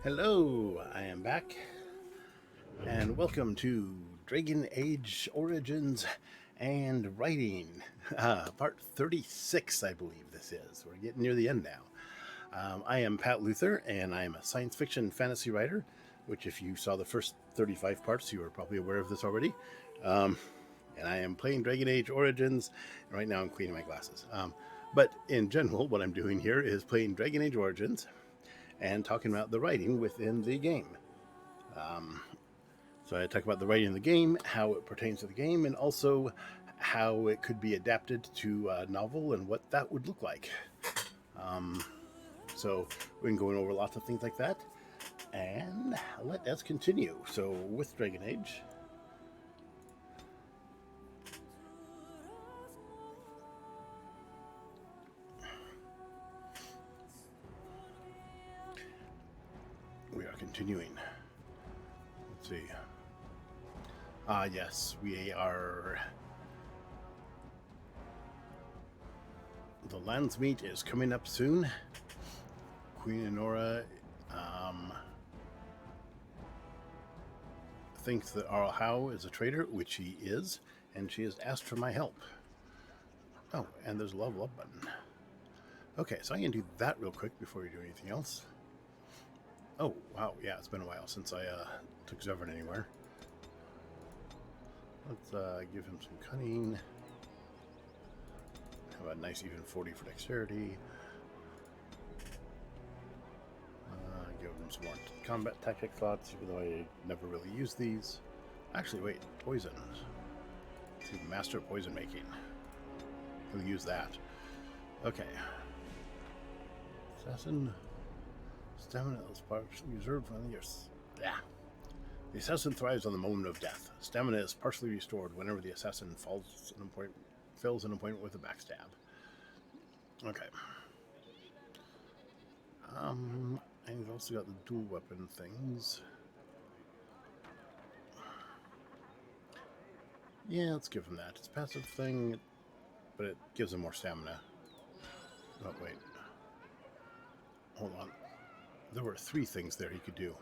Hello, I am back, and welcome to Dragon Age Origins and Writing, part 36, I believe this is. We're getting near the end now. I am Pat Luther, and I am a science fiction fantasy writer, which, if you saw the first 35 parts, you are probably aware of this already. Um, and I am playing Dragon Age Origins, and right now I'm cleaning my glasses. But in general, what I'm doing here is playing Dragon Age Origins and talking about the writing within the game. Um, so I talk about the writing in the game, how it pertains to the game, and also how it could be adapted to a novel and what that would look like. Um, so we can go over lots of things like that. And let us continue. So with Dragon Age, we are continuing. Let's see. Yes, we are. The Landsmeet is coming up soon. Queen Honora thinks that Arl Howe is a traitor, which he is, and she has asked for my help. Oh, and there's a level up button. Okay, so I'm going to do that real quick before we do anything else. Oh, wow, yeah, it's been a while since I took Zevran anywhere. Let's give him some cunning. Have a nice even 40 for dexterity. Give him some more combat tactic thoughts, even though I never really use these. Actually, wait, poison. To master poison making. He'll use that. Okay. Assassin. Stamina is partially reserved for the years. Yeah. The assassin thrives on the moment of death. Stamina is partially restored whenever the assassin fills an appointment with a backstab. Okay. And we've also got the dual weapon things. Yeah, let's give him that. It's a passive thing, but it gives him more stamina. Oh, wait. Hold on. There were 3 things there he could do.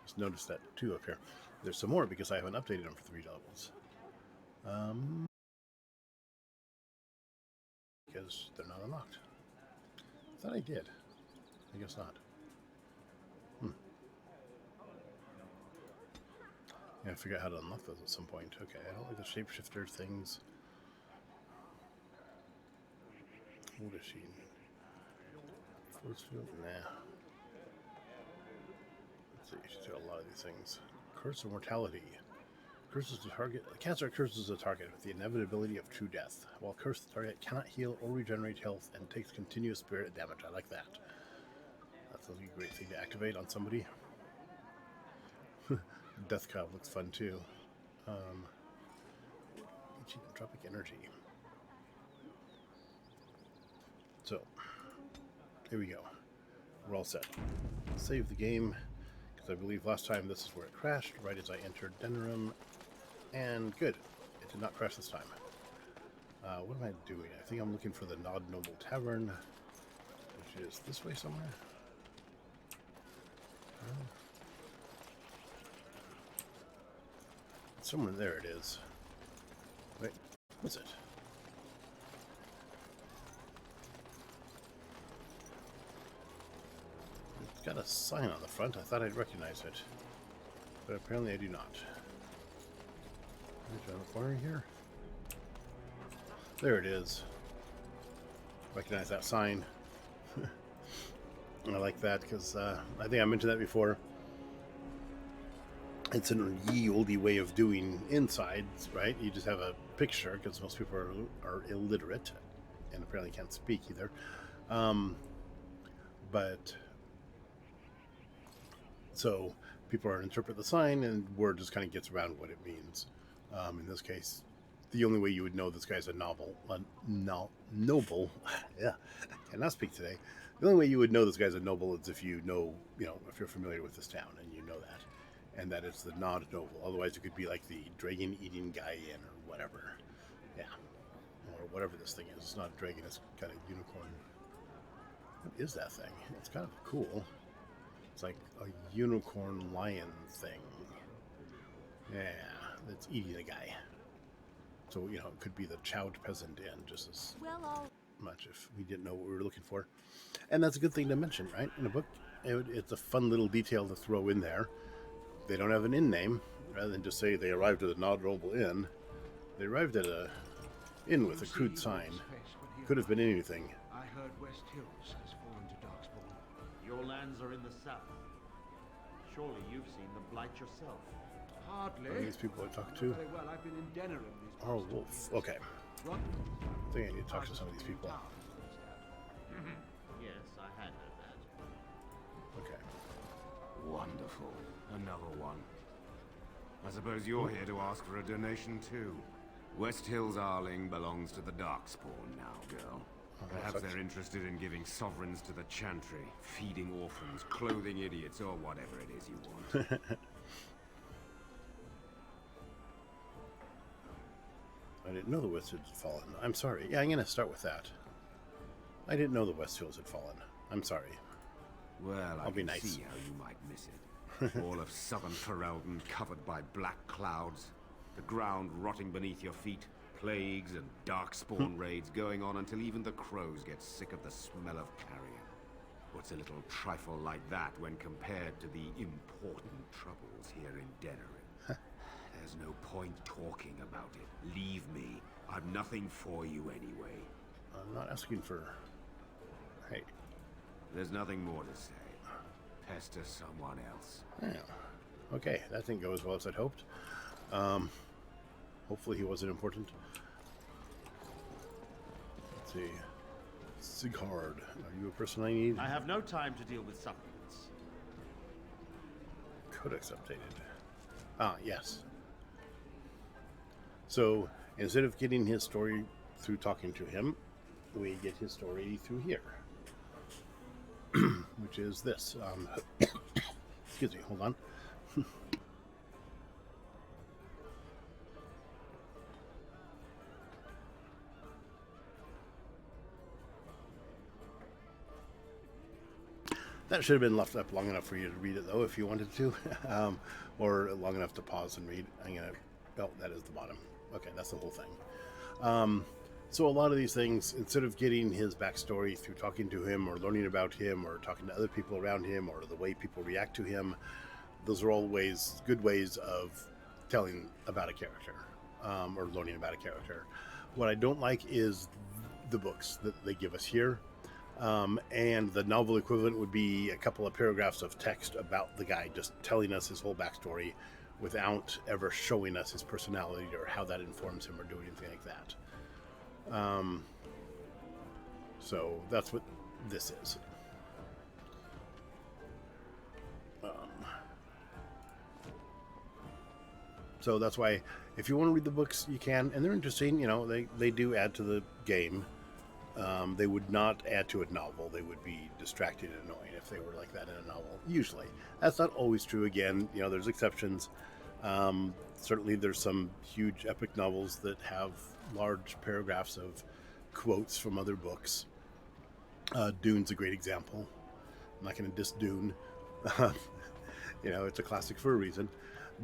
Just noticed that 2 up here. There's some more because I haven't updated them for 3 levels. Because they're not unlocked. I thought I did. I guess not. Yeah, I figure out how to unlock those at some point. Okay, I don't like the shapeshifter things. What is she? Force field? Nah. Let's see, she's got a lot of these things. Curse of mortality. Curses the target. Cancer curses the target with the inevitability of true death. While cursed, the target cannot heal or regenerate health and takes continuous spirit damage. I like that. That sounds like a great thing to activate on somebody. Death Cow looks fun too. Tropic energy. So, here we go. We're all set. Save the game, because I believe last time this is where it crashed, right as I entered Denerim. And good. It did not crash this time. What am I doing? I think I'm looking for the Nod Noble Tavern, which is this way somewhere. Somewhere there it is. Wait, what's it? It's got a sign on the front. I thought I'd recognize it, but apparently I do not. Around the corner here. There it is. Recognize that sign. I like that because I think I mentioned that before. It's an ye olde way of doing insides, right? You just have a picture because most people are illiterate and apparently can't speak either. But so people are interpret the sign, and word just kind of gets around what it means. In this case, the only way you would know this guy's a noble, yeah, cannot speak today. The only way you would know this guy's a noble is if you know, if you're familiar with this town and you know that, and that it's the Nod Noble. Otherwise, it could be like the dragon eating guy in or whatever, yeah, or whatever this thing is. It's not a dragon; it's kind of unicorn. What is that thing? It's kind of cool. It's like a unicorn lion thing. Yeah, that's eating a guy. So, you know, it could be the Chowed Peasant Inn just as much if we didn't know what we were looking for. And that's a good thing to mention, right? In a book, it's a fun little detail to throw in there. They don't have an inn name. Rather than just say they arrived at a noble inn, they arrived at a inn with a crude sign. Could have been anything. I heard West Hills has fallen to Darkspawn. Your lands are in the south. Surely you've seen the Blight yourself. Hardly. Are these people I talked to? Very well, I've been in Denerim these past Oh, 2 Wolf. years. Okay. I think I need to talk to some of these people. Yes, I had heard that. Okay. Wonderful. Another one. I suppose you're here to ask for a donation too. West Hills Arling belongs to the Darkspawn now, girl. Perhaps they're interested in giving sovereigns to the Chantry, feeding orphans, clothing idiots, or whatever it is you want. I didn't know the West Hills had fallen. I'm sorry. Yeah, I'm going to start with that. I didn't know the West Hills had fallen. I'm sorry. Well, I'll be can nice. see how you might miss it. All of southern Ferelden covered by black clouds, the ground rotting beneath your feet, plagues and darkspawn raids going on until even the crows get sick of the smell of carrion. What's a little trifle like that when compared to the important troubles here in Denerim? There's no point talking about it. Leave me. I've nothing for you anyway. I'm not asking for... Hey. There's nothing more to say. Pester someone else. Yeah. Okay, that didn't go as well as I'd hoped. Hopefully he wasn't important. Let's see. Sighard, are you a person I need? I have no time to deal with supplements. Codex updated. Ah, yes. So, instead of getting his story through talking to him, we get his story through here. Which is this. Excuse me, hold on. That should have been left up long enough for you to read it, though, if you wanted to. Or long enough to pause and read. I'm going to... Oh, that is the bottom. Okay, that's the whole thing. So a lot of these things, instead of getting his backstory through talking to him or learning about him or talking to other people around him or the way people react to him, those are all good ways of telling about a character or learning about a character. What I don't like is the books that they give us here. And the novel equivalent would be a couple of paragraphs of text about the guy, just telling us his whole backstory without ever showing us his personality or how that informs him or doing anything like that. So that's what this is. So that's why if you want to read the books, you can, and they're interesting. You know, they do add to the game. They would not add to a novel. They would be distracting and annoying if they were like that in a novel. Usually, that's not always true. Again, you know, there's exceptions. Certainly, there's some huge epic novels that have large paragraphs of quotes from other books. Dune's a great example. I'm not going to diss Dune. You know, it's a classic for a reason.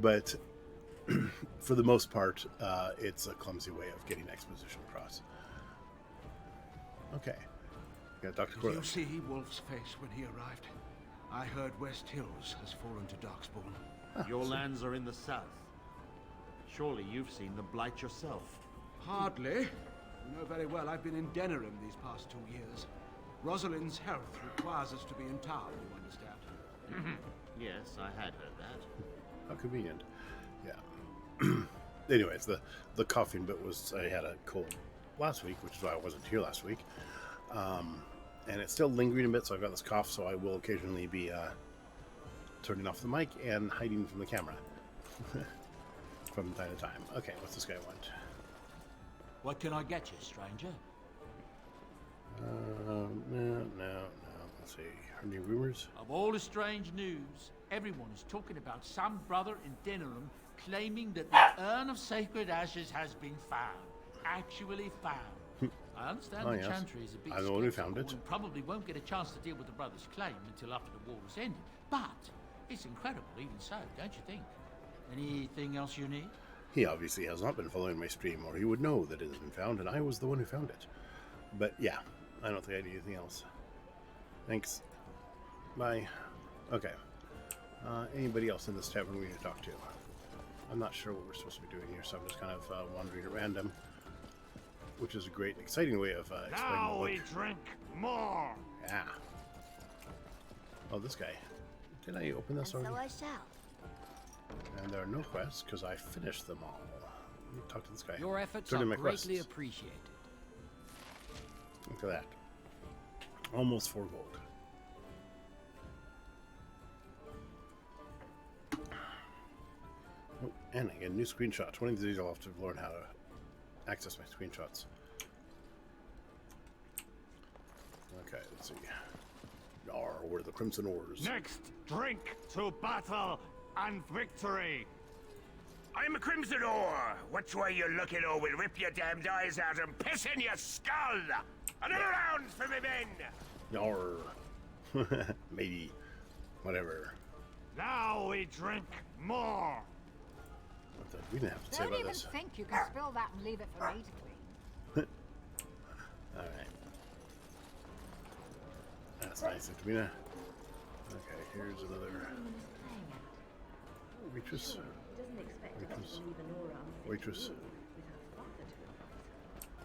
But for the most part, it's a clumsy way of getting exposition across. Okay. Got Dr. Did you Corliss. see Wolf's face when he arrived? I heard West Hills has fallen to Darkspawn. Your lands are in the south. Surely you've seen the Blight yourself. Hardly. You know very well I've been in Denerim these past 2 years. Rosalind's health requires us to be in town, you understand? Yes, I had heard that. How convenient. Yeah. Anyways, the coughing bit was I had a cold last week, which is why I wasn't here last week. And it's still lingering a bit, so I've got this cough, so I will occasionally be turning off the mic and hiding from the camera from time to time. Okay, what's this guy want? What can I get you, stranger? No. Let's see. Any rumors? Of all the strange news, everyone is talking about some brother in Denerim claiming that the urn of sacred ashes has been found. Actually found. I understand Oh, the yes. Chantry is a bit I'm the one who found skeptical it. and probably won't get a chance to deal with the brothers' claim until after the war is ended. But it's incredible, even so, don't you think? Anything else you need? He obviously has not been following my stream, or he would know that it has been found, and I was the one who found it. But yeah, I don't think I need anything else. Thanks. Bye. Okay. Anybody else in this tavern we need to talk to? I'm not sure what we're supposed to be doing here, so I'm just kind of wandering at random, which is a great, exciting way of explaining Now the we book. drink more. Yeah. Oh, this guy. Did I open this And already? so I shall. And there are no quests because I finished them all. Let me talk to this guy. Your efforts Turn are in my greatly quests. appreciated. Look at that. Almost 4 gold. Oh, and I get a new screenshot. One of these days I'll have to learn how to access my screenshots. Okay, let's see. Yar, where are the Crimson Oars? Next, drink to battle and victory. I'm a Crimson Ore. Which way you looking, or we'll rip your damned eyes out and piss in your skull. Another round for me men. Yar. Maybe. Whatever. Now we drink more. What the, we didn't have to say Don't about even this. think you can spill that and leave it for me to clean. Alright. That's nice, Edwina. Okay, here's another waitress. Waitress. Waitress.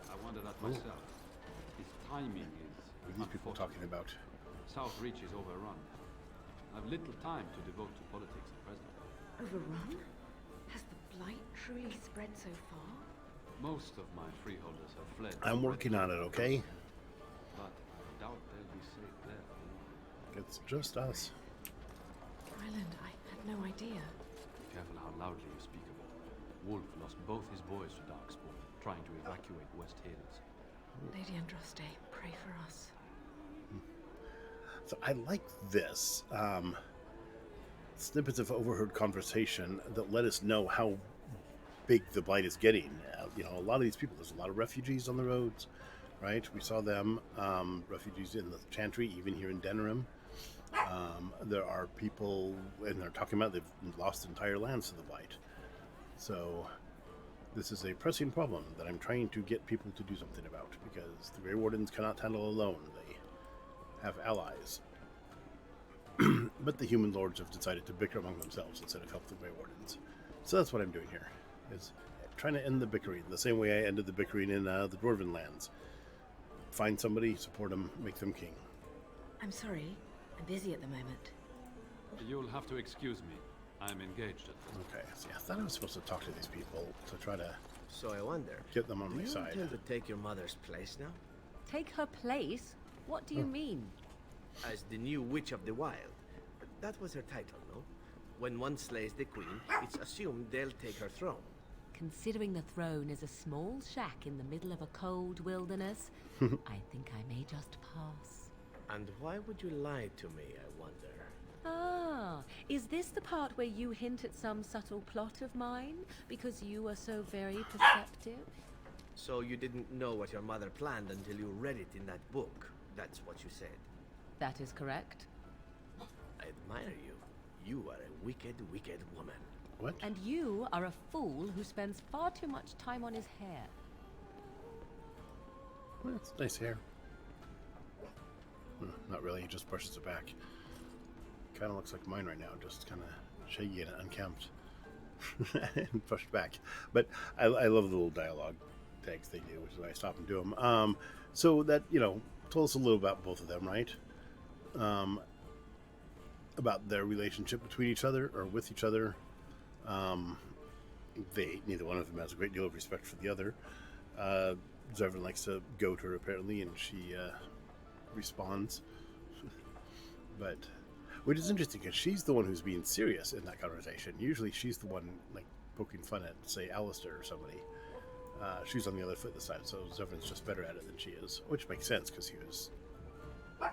I wonder that myself. His timing is What are these people talking about? South Reach is overrun. I have little time to devote to politics at present. Overrun? Has the blight truly spread so far? Most of my freeholders have fled. I'm working on it, okay? But I doubt they'll be safe there for long. It's just us. Ryland, I had no idea. Be careful how loudly you speak of it. Wolf lost both his boys to Darkspawn, trying to evacuate West Hills. Lady Andraste, pray for us. So I like this. Snippets of overheard conversation that let us know how big the blight is getting. You know, a lot of these people, there's a lot of refugees on the roads, right? We saw them, refugees in the Chantry, even here in Denerim. There are people, and they're talking about they've lost entire lands to the blight. So this is a pressing problem that I'm trying to get people to do something about, because the Grey Wardens cannot handle alone. They have allies. But the human lords have decided to bicker among themselves instead of help the Grey Wardens. So that's what I'm doing here, is trying to end the bickering, the same way I ended the bickering in the Dwarven lands. Find somebody, support them, make them king. I'm sorry, I'm busy at the moment. You'll have to excuse me. I'm engaged at present. Okay, so yeah, I thought I was supposed to talk to these people to try to So I wonder, get them on do my you side. intend to take your mother's place now? Take her place? What do you mean? As the new Witch of the Wild. That was her title, no? When one slays the queen, it's assumed they'll take her throne. Considering the throne is a small shack in the middle of a cold wilderness, I think I may just pass. And why would you lie to me, I wonder? Ah, is this the part where you hint at some subtle plot of mine? Because you are so very perceptive? So you didn't know what your mother planned until you read it in that book. That's what you said. That is correct. I admire you. You are a wicked, wicked woman. What? And you are a fool who spends far too much time on his hair. Well, it's nice hair. Not really, he just brushes it back. Kind of looks like mine right now, just kind of shaggy and unkempt. And brushed back. But I love the little dialogue tags they do, which is why I stop and do them. So that, you know, told us a little about both of them, right? About their relationship between each other, or with each other. Neither one of them has a great deal of respect for the other. Zevran likes to goad her, apparently, and she responds. But, which is interesting, because she's the one who's being serious in that conversation. Usually she's the one, like, poking fun at, say, Alistair or somebody. She's on the other foot this time, so Zevran's just better at it than she is, which makes sense, because he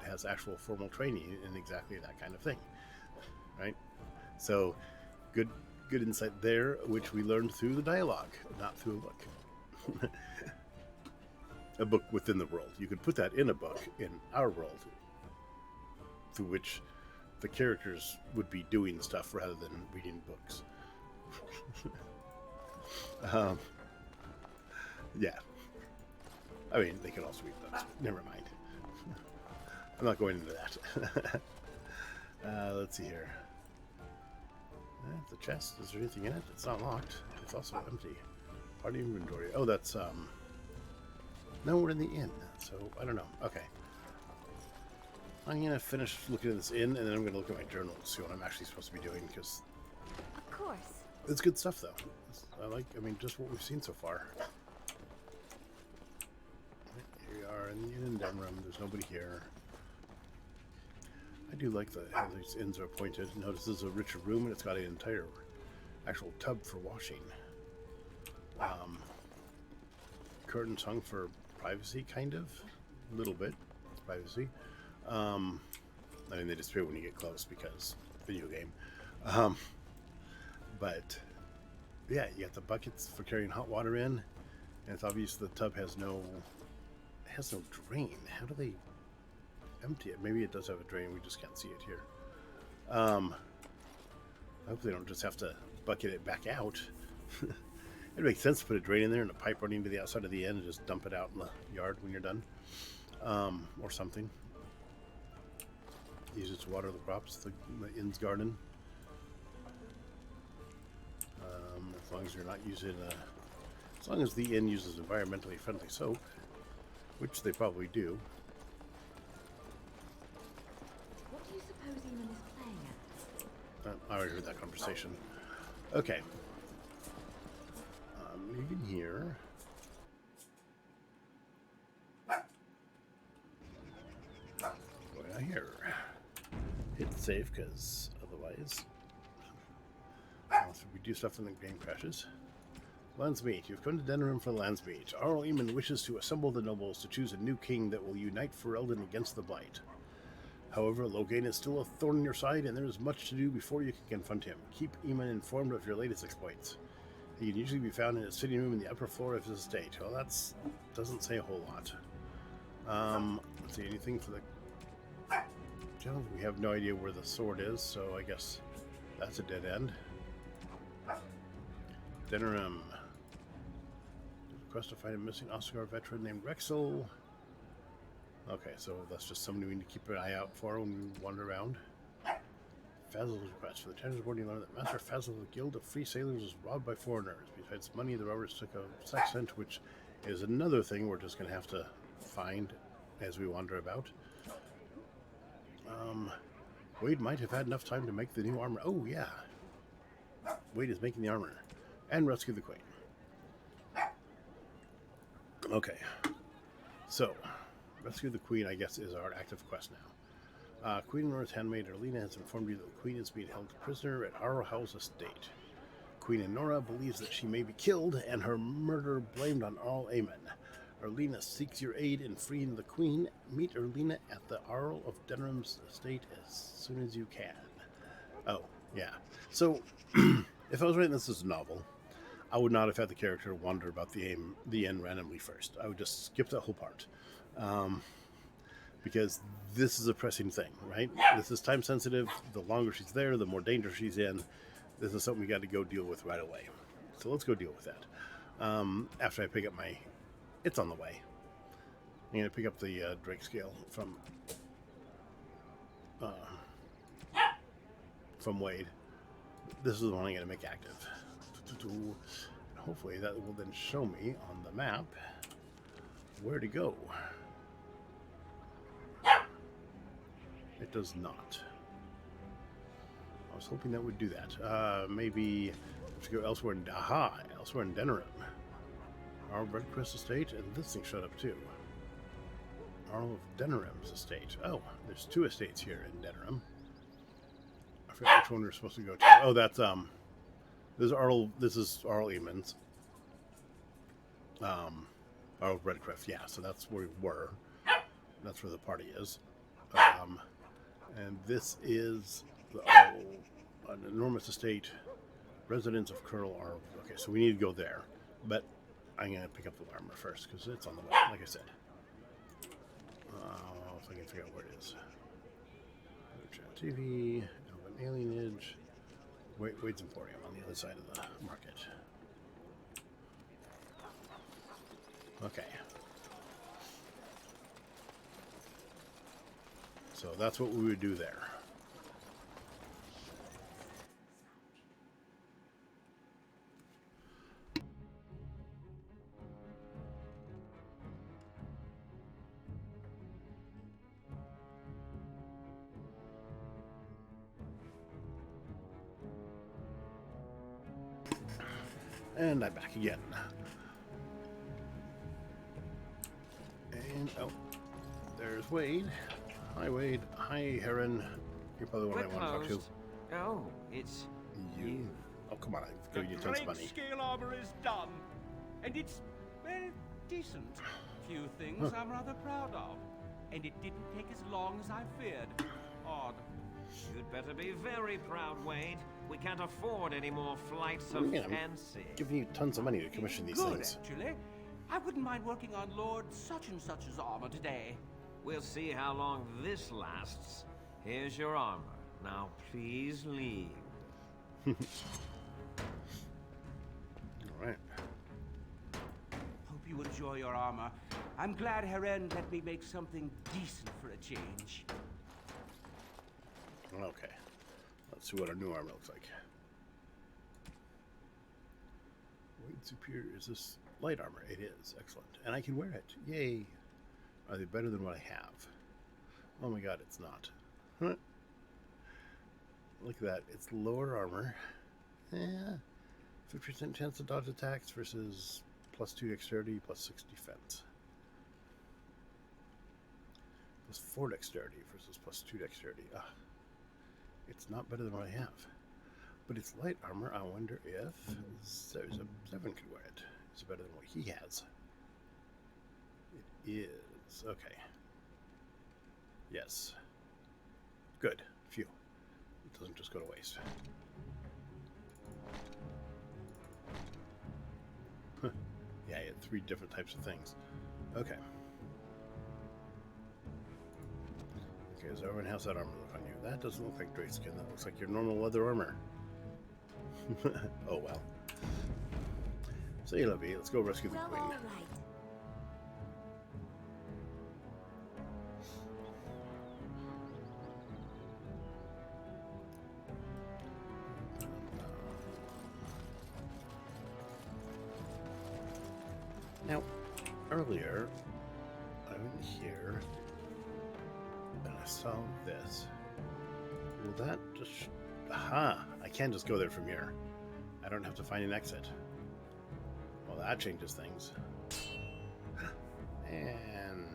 has actual formal training in exactly that kind of thing, right? So, good insight there, which we learned through the dialogue, not through a book. a book within the world. You could put that in a book in our world, through which the characters would be doing stuff rather than reading books. Yeah. I mean, they could also read books. Never mind. I'm not going into that. Let's see here. The chest. Is there anything in it? It's not locked. It's also empty. Party inventory. Oh, that's no, we're in the inn, so I don't know. Okay. I'm gonna finish looking at this inn, and then I'm gonna look at my journal to see what I'm actually supposed to be doing, because Of course. it's good stuff, though. I mean, just what we've seen so far. Here we are in the inn in Denerim. There's nobody here. I do like how these inns are appointed. Notice this is a richer room, and it's got an entire actual tub for washing. Curtains hung for privacy, kind of. A little bit. Privacy. I mean, they disappear when you get close because video game. But yeah, you got the buckets for carrying hot water in, and it's obvious the tub has no drain. How do they empty it? Maybe it does have a drain, we just can't see it here. I hope they don't just have to bucket it back out. It makes sense to put a drain in there and a pipe running to the outside of the inn and just dump it out in the yard when you're done, or something. Use it to water the crops, the inn's garden. As long as you're not using, as long as the inn uses environmentally friendly soap, which they probably do. What do you suppose Eamon is playing at? I already heard that conversation. Okay. Leaving here. Going out here. Hit save, because otherwise, we do stuff and the game crashes. Landsmeet. You've come to Denerim for Landsmeet. Arl Eamon wishes to assemble the nobles to choose a new king that will unite Ferelden against the Blight. However, Loghain is still a thorn in your side, and there is much to do before you can confront him. Keep Eamon informed of your latest exploits. He can usually be found in his sitting room in the upper floor of his estate. Well, that's doesn't say a whole lot. Let's see, anything for the... We have no idea where the sword is, so I guess that's a dead end. Denerim. Request to find a missing Oscar veteran named Rexel. Okay, so that's just somebody we need to keep an eye out for when we wander around. Fazil's request. For the Tenors Board, you learn that Master Fazil of the Guild of Free Sailors was robbed by foreigners. Besides money, the robbers took a sex scent, which is another thing we're just going to have to find as we wander about. Wade might have had enough time to make the new armor. Oh, yeah. Wade is making the armor. And rescue the Queen. Okay. So, rescue the Queen, I guess, is our active quest now. Queen Nora's handmaid, Erlina, has informed you that the Queen is being held prisoner at Arlhow's estate. Queen Nora believes that she may be killed, and her murder blamed on Arl Eamon. Erlina seeks your aid in freeing the Queen. Meet Erlina at the Arl of Denerim's estate as soon as you can. Oh, yeah. So, if I was writing this as a novel, I would not have had the character wander about the inn randomly first. I would just skip that whole part. Because this is a pressing thing, right? This is time sensitive. The longer she's there, the more danger she's in. This is something we got to go deal with right away. So let's go deal with that. After I pick up my... It's on the way. I'm going to pick up the Drake scale from Wade. This is the one I'm going to make active. Hopefully that will then show me on the map where to go. It does not. I was hoping that would do that. Maybe to go elsewhere in elsewhere in Denerim. Arl Redcrest Estate, and this thing showed up too. Arl of Denerim's estate. Oh, there's two estates here in Denerim. I forget which one we're supposed to go to. Oh, that's this is Arl Eamon's. Arl Redcrest, yeah, so that's where we were. That's where the party is. And this is an enormous estate. Residents of Curl are... Okay, so we need to go there. But I'm going to pick up the armor first because it's on the way, like I said. If I can figure out where it is. TV, Elven Alienage, Wade's Emporium on the other side of the market. Okay. So that's what we would do there. And I'm back again. And, oh, there's Wade. Hi, Wade. Hi, Heron. You're probably the one I want to talk to. Oh, it's you. Oh, come on. I've given you tons of money. Scale armor is done. And it's, well, decent. Few things I'm rather proud of. And it didn't take as long as I feared. Odd. You'd better be very proud, Wade. We can't afford any more flights of fancy. I'm giving you tons of money to commission these things. Actually. I wouldn't mind working on Lord such and such's armor today. We'll see how long this lasts. Here's your armor. Now please leave. All right. Hope you enjoy your armor. I'm glad Heren let me make something decent for a change. Okay. Let's see what our new armor looks like. Wade Superior. Is this light armor? It is. Excellent. And I can wear it. Yay. Are they better than what I have? Oh my god, it's not. Huh. Look at that. It's lower armor. Yeah. 50% chance to dodge attacks versus +2 dexterity, +6 defense. +4 dexterity versus +2 dexterity. Ah. It's not better than what I have. But it's light armor. I wonder if there's a 7 could wear it. It's better than what he has. It is. Okay. Yes. Good. Phew. It doesn't just go to waste. Yeah, I had 3 different types of things. Okay. Okay, so everyone has that armor look on you. That doesn't look like Drake's skin. That looks like your normal leather armor. Oh well. Say, Lovey, let's go rescue the queen. All right. Now, earlier, I went here, and I saw this. Will that just... Aha! I can just go there from here. I don't have to find an exit. Well, that changes things. And...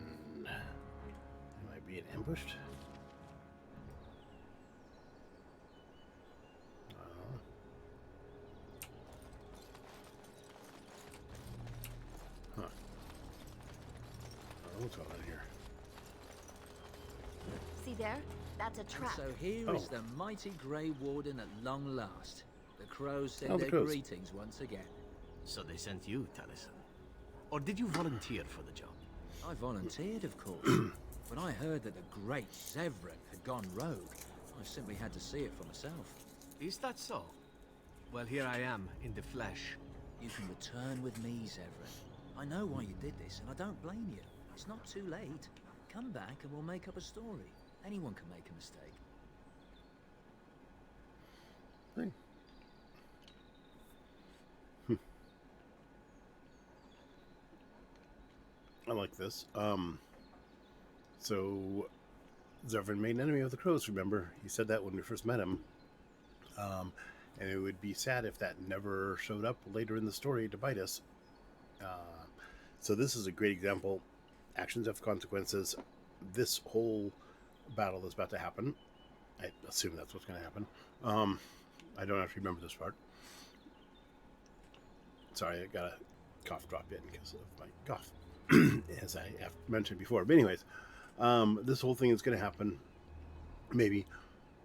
Am I being ambushed? Huh. What's going on here? See there? That's a trap. So here is the mighty Grey Warden at long last. The crows send their crows. greetings once again. So they sent you, Taliesin. Or did you volunteer for the job? I volunteered, of course. When I heard that the great Zevran had gone rogue, I simply had to see it for myself. Is that so? Well, here I am, in the flesh. You can return with me, Zevran. I know why you did this, and I don't blame you. It's not too late. Come back and we'll make up a story. Anyone can make a mistake. I like this. So Zevran made an enemy of the crows, remember? He said that when we first met him. And it would be sad if that never showed up later in the story to bite us. So this is a great example. Actions have consequences. This whole battle is about to happen. I assume that's what's going to happen. I don't actually remember this part. Sorry, I got a cough drop in because of my cough, as I have mentioned before. But anyways, this whole thing is going to happen, maybe,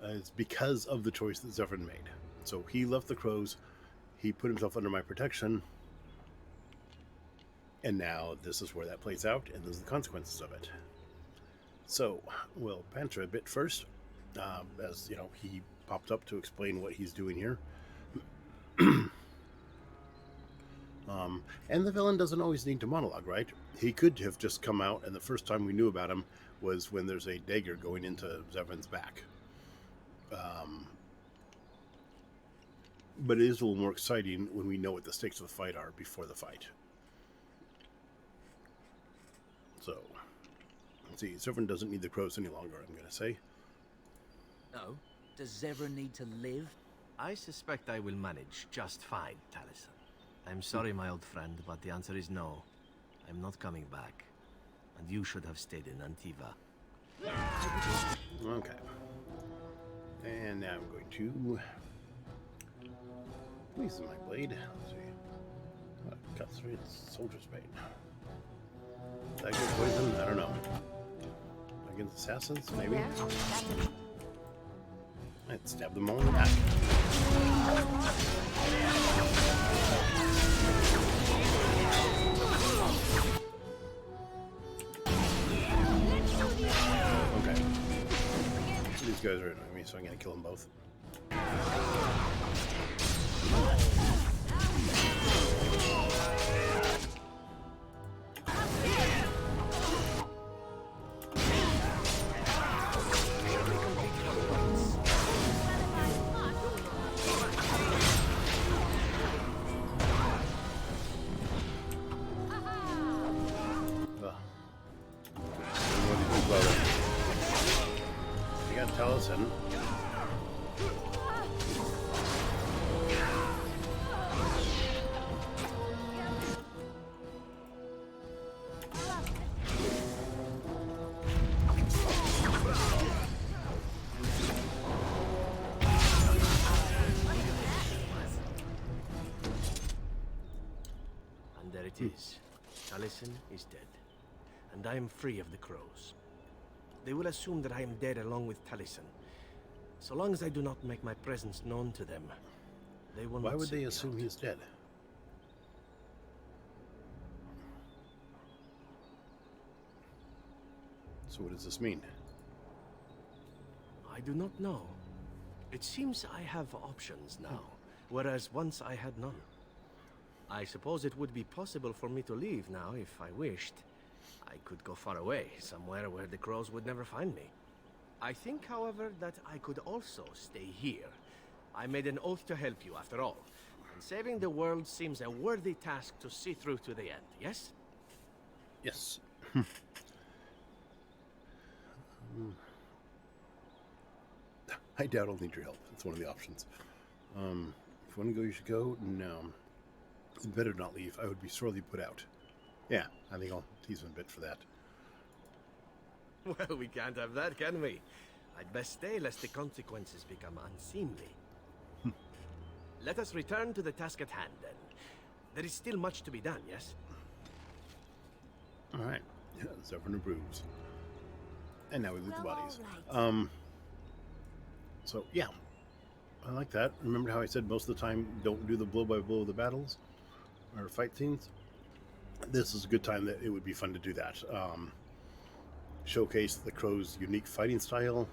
is because of the choice that Zevran made. So he left the crows. He put himself under my protection. And now this is where that plays out, and those are the consequences of it. So we'll banter a bit first, as you know, he popped up to explain what he's doing here. And the villain doesn't always need to monologue, right? He could have just come out, and the first time we knew about him was when there's a dagger going into Zevran's back. But it is a little more exciting when we know what the stakes of the fight are before the fight. So, let's see. Zevran doesn't need the crows any longer, I'm going to say. No. Does Zevran need to live? I suspect I will manage just fine, Taliesin. I'm sorry, my old friend, but the answer is no. I'm not coming back. And you should have stayed in Antiva. Okay. And now I'm going to poison my blade. Let's see. Cut through its soldier's bane. That good poison? I don't know. Against assassins, maybe? I'd stab them all in the back. Okay. These guys are annoying me, so I'm gonna kill them both. Taliesin. And there it is. Taliesin is dead. And I am free of the crows. They will assume that I am dead along with Taliesin. So long as I do not make my presence known to them, they will not. Why would they assume he's dead? So what does this mean? I do not know. It seems I have options now, whereas once I had none. I suppose it would be possible for me to leave now if I wished. I could go far away, somewhere where the crows would never find me. I think, however, that I could also stay here. I made an oath to help you, after all. And saving the world seems a worthy task to see through to the end, yes? Yes. I doubt I'll need your help. That's one of the options. If you want to go, you should go. No. You better not leave. I would be sorely put out. Yeah, I think I'll tease him a bit for that. Well, we can't have that, can we? I'd best stay lest the consequences become unseemly. Let us return to the task at hand, then. There is still much to be done, yes? All right. Yeah, Zevran approves. And now we loot the bodies. So, yeah. I like that. Remember how I said most of the time, don't do the blow-by-blow of the battles? Or fight scenes? This is a good time that it would be fun to do that. Showcase the Crow's unique fighting style.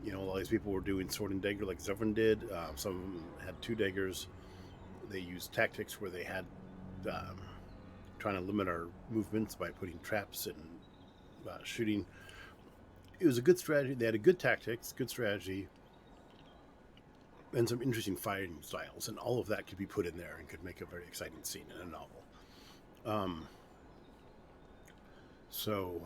You know, a lot of these people were doing sword and dagger like Zevran did. Some of them had two daggers. They used tactics where they had trying to limit our movements by putting traps and shooting. It was a good strategy. They had a good tactics, good strategy, and some interesting fighting styles. And all of that could be put in there and could make a very exciting scene in a novel. So,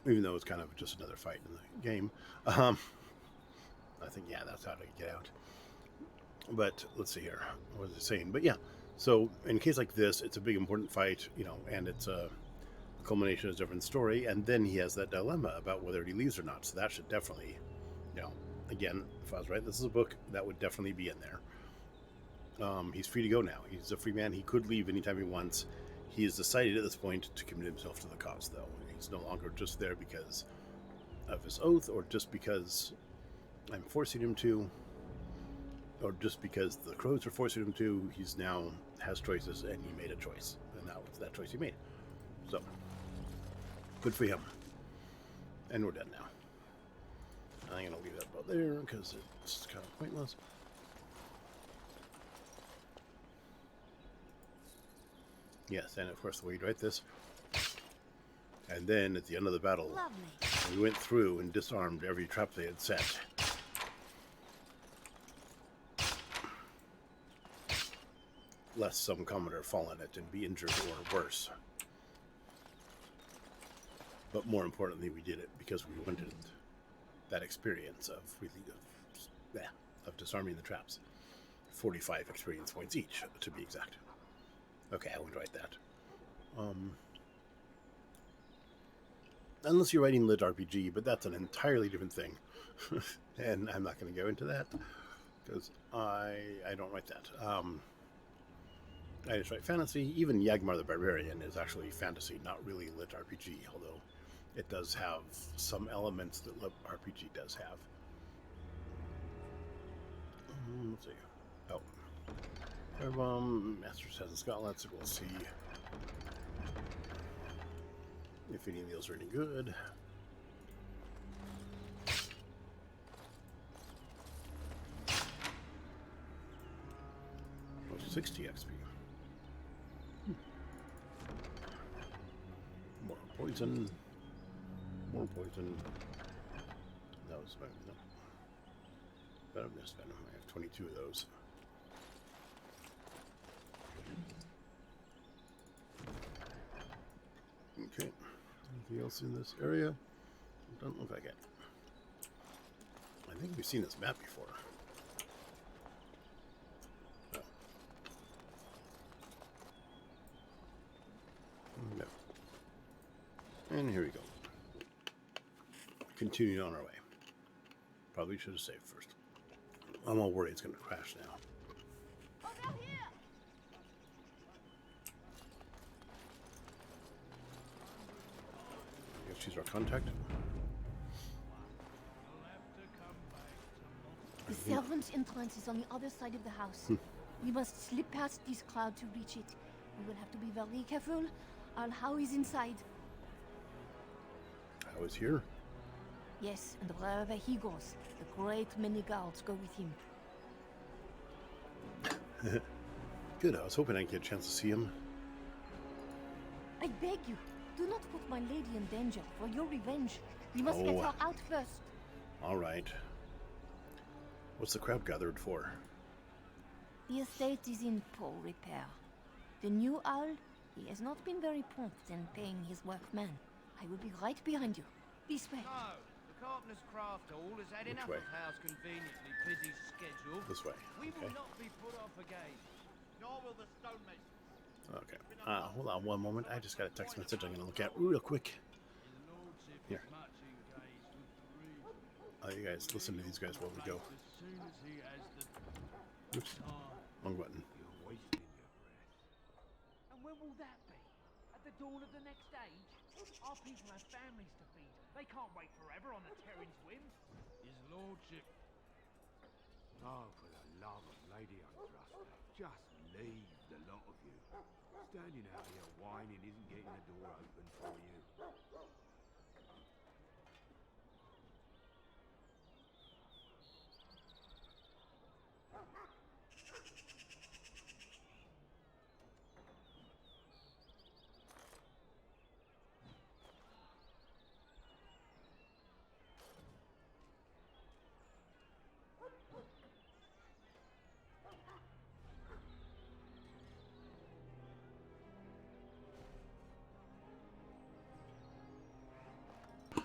even though it's kind of just another fight in the game, I think, yeah, that's how to get out. But let's see here. What was I saying? But yeah, so in a case like this, it's a big important fight, you know, and it's a culmination of a different story. And then he has that dilemma about whether he leaves or not. So that should definitely, you know, again, if I was right, this is a book, that would definitely be in there. He's free to go now. He's a free man. He could leave anytime he wants. He has decided at this point to commit himself to the cause, though. He's no longer just there because of his oath or just because I'm forcing him to. or just because the crows are forcing him to, he's now has choices, and he made a choice, and that was that choice he made. So, good for him. And we're done now. I'm gonna leave that about there because it's kind of pointless. Yes, and of course we'd write this. And then at the end of the battle, we went through and disarmed every trap they had set. Lest some commoner fall in it and be injured or worse. But more importantly, we did it because we wanted that experience of disarming the traps. 45 experience points each, to be exact. Okay, I won't write that. Unless you're writing lit RPG, but that's an entirely different thing. And I'm not going to go into that because I don't write that. I just write fantasy. Even Yagmar the Barbarian is actually fantasy, not really lit RPG, although it does have some elements that lit RPG does have. Let's see. Oh. Masters has in Scotland, so we'll see if any of those are any good. 60 XP. More poison. More poison. That was better. No. Better than this venom. I have 22 of those. Okay. Anything else in this area? Doesn't look like it. I think we've seen this map before. No. No. And here we go. Continuing on our way. Probably should have saved first. I'm all worried it's going to crash now. She's our contact. The servant's entrance is on the other side of the house. We must slip past this cloud to reach it. We will have to be very careful. Al-How is inside. How is here? Yes, and wherever he goes, the great many guards go with him. Good, I was hoping I'd get a chance to see him. I beg you, do not put my lady in danger for your revenge. We must get her out first. All right. What's the crowd gathered for? The estate is in poor repair. The new owl, he has not been very prompt in paying his workmen. I will be right behind you. This way. No, the Carpenter's Craft Hall has had enough of Howe's conveniently busy schedule. This way. We will not be put off again. Nor will the stonemasons. Okay. Hold on one moment. I just got a text message I'm going to look at real quick. Here. You guys listen to these guys while we go. Oops. Wrong button. And when will that be? At the dawn of the next age? Our people have families to feed. They can't wait forever on the Terran's whim. His lordship. Oh, for the love of Lady Andraste, just leave the lot of you. Standing out here whining isn't getting the door open for you.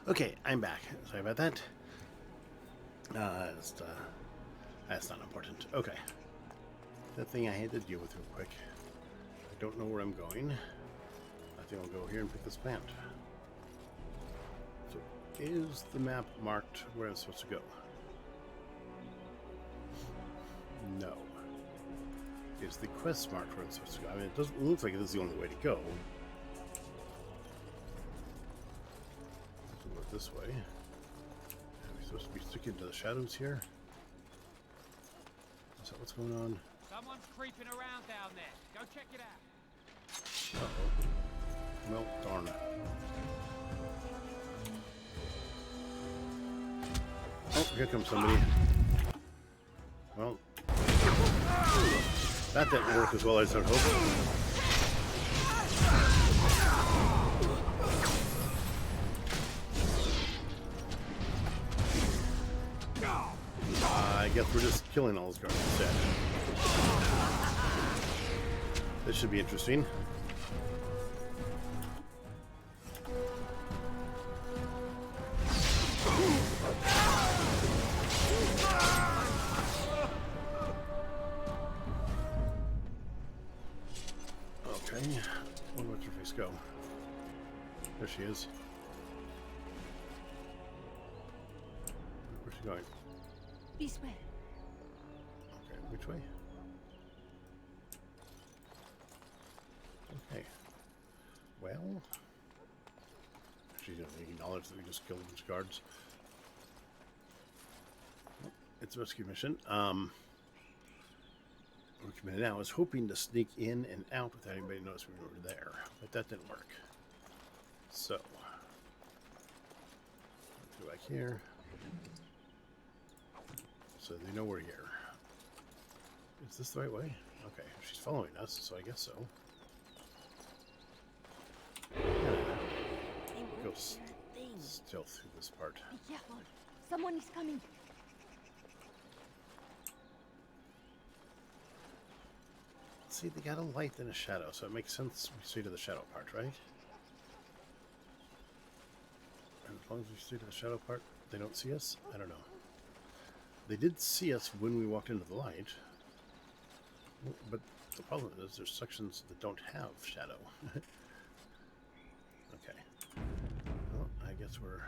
Okay, I'm back. Sorry about that. That's not important. Okay. That thing I had to deal with real quick. I don't know where I'm going. I think I'll go here and pick this plant. So, is the map marked where I'm supposed to go? No. Is the quest marked where I'm supposed to go? I mean, it looks like this is the only way to go. This way. Are we supposed to be sticking to the shadows here? Is that what's going on? Someone's creeping around down there. Go check it out. Uh-oh. Well, darn. Oh, here comes somebody. Well, that didn't work as well as I'd hoped. I guess we're just killing all those guards instead. This should be interesting. Okay, where did your face go? There she is. Where's she going? This way. Okay, which way? Okay. Well, she didn't acknowledge that we just killed a bunch of guards. It's a rescue mission. We're committed now. I was hoping to sneak in and out without anybody noticing we were there, but that didn't work. So, let's go back here. So they know we're here. Is this the right way? Okay, she's following us, so I guess so. Go stealth through this part. Be careful. Someone is coming. See, they got a light and a shadow, so it makes sense we stay to the shadow part, right? And as long as we stay to the shadow part, they don't see us? I don't know. They did see us when we walked into the light. But the problem is there's sections that don't have shadow. Okay. Well, I guess we're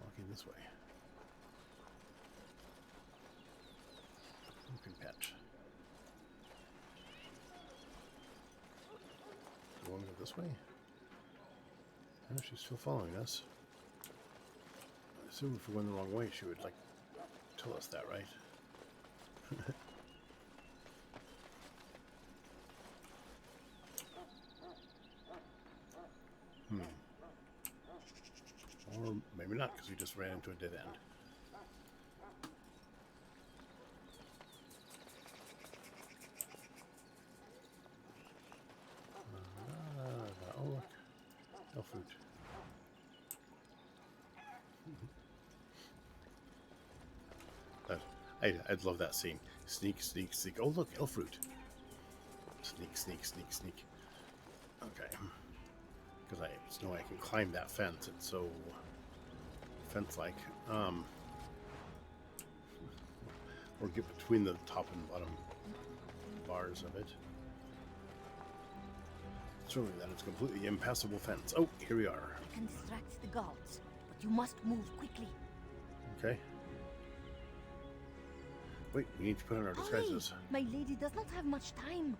walking this way. Pumpkin patch. Do you want to go this way? No, she's still following us. I assume if we went the wrong way, she would, like, tell us that, right? Or maybe not, because we just ran into a dead end. Oh, look. Elf fruit. I'd love that scene. Sneak, sneak, sneak. Oh, look, elf fruit. Sneak, sneak, sneak, sneak. Okay. Because I know I can climb that fence. It's so fence-like. Or get between the top and bottom bars of it. Showing that it's completely impassable fence. Oh, here we are. I can distract the guards, but you must move quickly. Okay. Wait, we need to put on our disguises. Hurry! My lady does not have much time.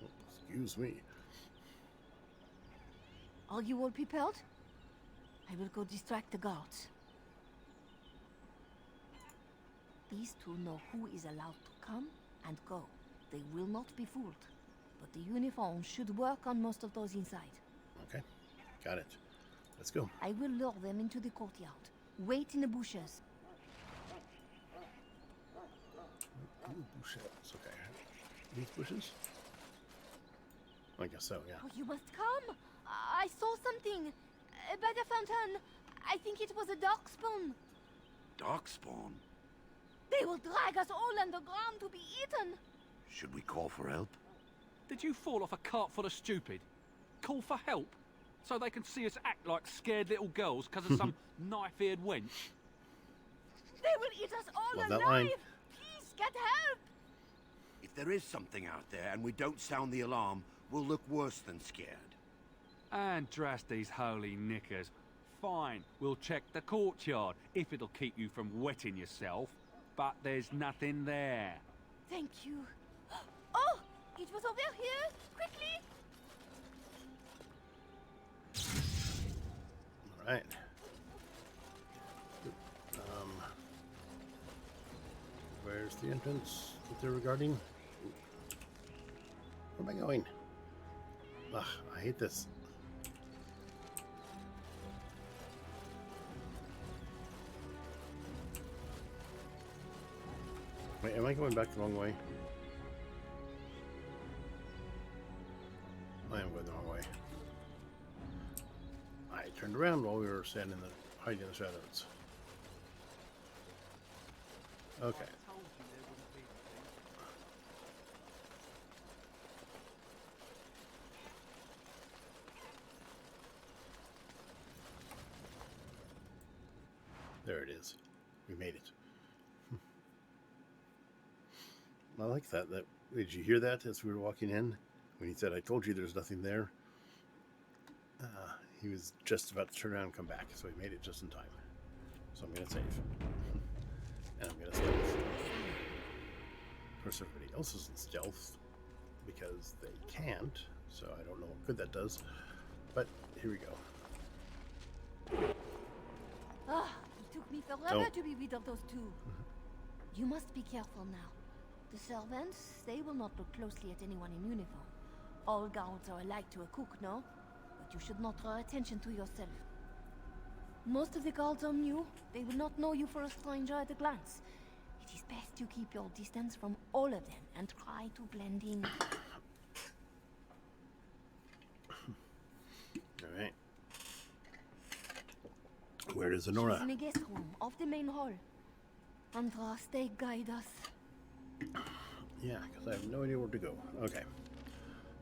Oh, excuse me. Are you all prepared? I will go distract the guards. These two know who is allowed to come and go. They will not be fooled. But the uniform should work on most of those inside. Okay, got it. Let's go. I will lure them into the courtyard. Wait in the bushes. Ooh, bushes. Okay. These bushes? I guess so, yeah. Oh, you must come. I saw something. By the fountain. I think it was a darkspawn. Darkspawn? They will drag us all underground to be eaten. Should we call for help? Did you fall off a cart full of stupid? Call for help? So they can see us act like scared little girls because of some knife-eared wench? They will eat us all Love that alive! line. Please, get help! If there is something out there and we don't sound the alarm, we'll look worse than scared. And drast these holy knickers. Fine, we'll check the courtyard, if it'll keep you from wetting yourself. But there's nothing there. Thank you. Oh! It was over here! Quickly! Alright. there's the entrance that they're regarding. Where am I going? Ugh, I hate this. Wait, am I going back the wrong way? I am going the wrong way. I turned around while we were standing hiding in the shadows. Okay. There it is. We made it. I like that. Did you hear that as we were walking in? When he said, "I told you there's nothing there." He was just about to turn around and come back, so he made it just in time. So I'm going to save. And I'm going to stealth. Of course, everybody else is in stealth because they can't, so I don't know what good that does. But here we go. Ah, it took me forever to be rid of those two. You must be careful now. The servants, they will not look closely at anyone in uniform. All guards are alike to a cook, no? But you should not draw attention to yourself. Most of the guards are new. They will not know you for a stranger at a glance. It is best you keep your distance from all of them and try to blend in. All right. Where is Honora? She's in the guest room off the main hall. Andraste, guide us. Yeah, because I have no idea where to go. Okay.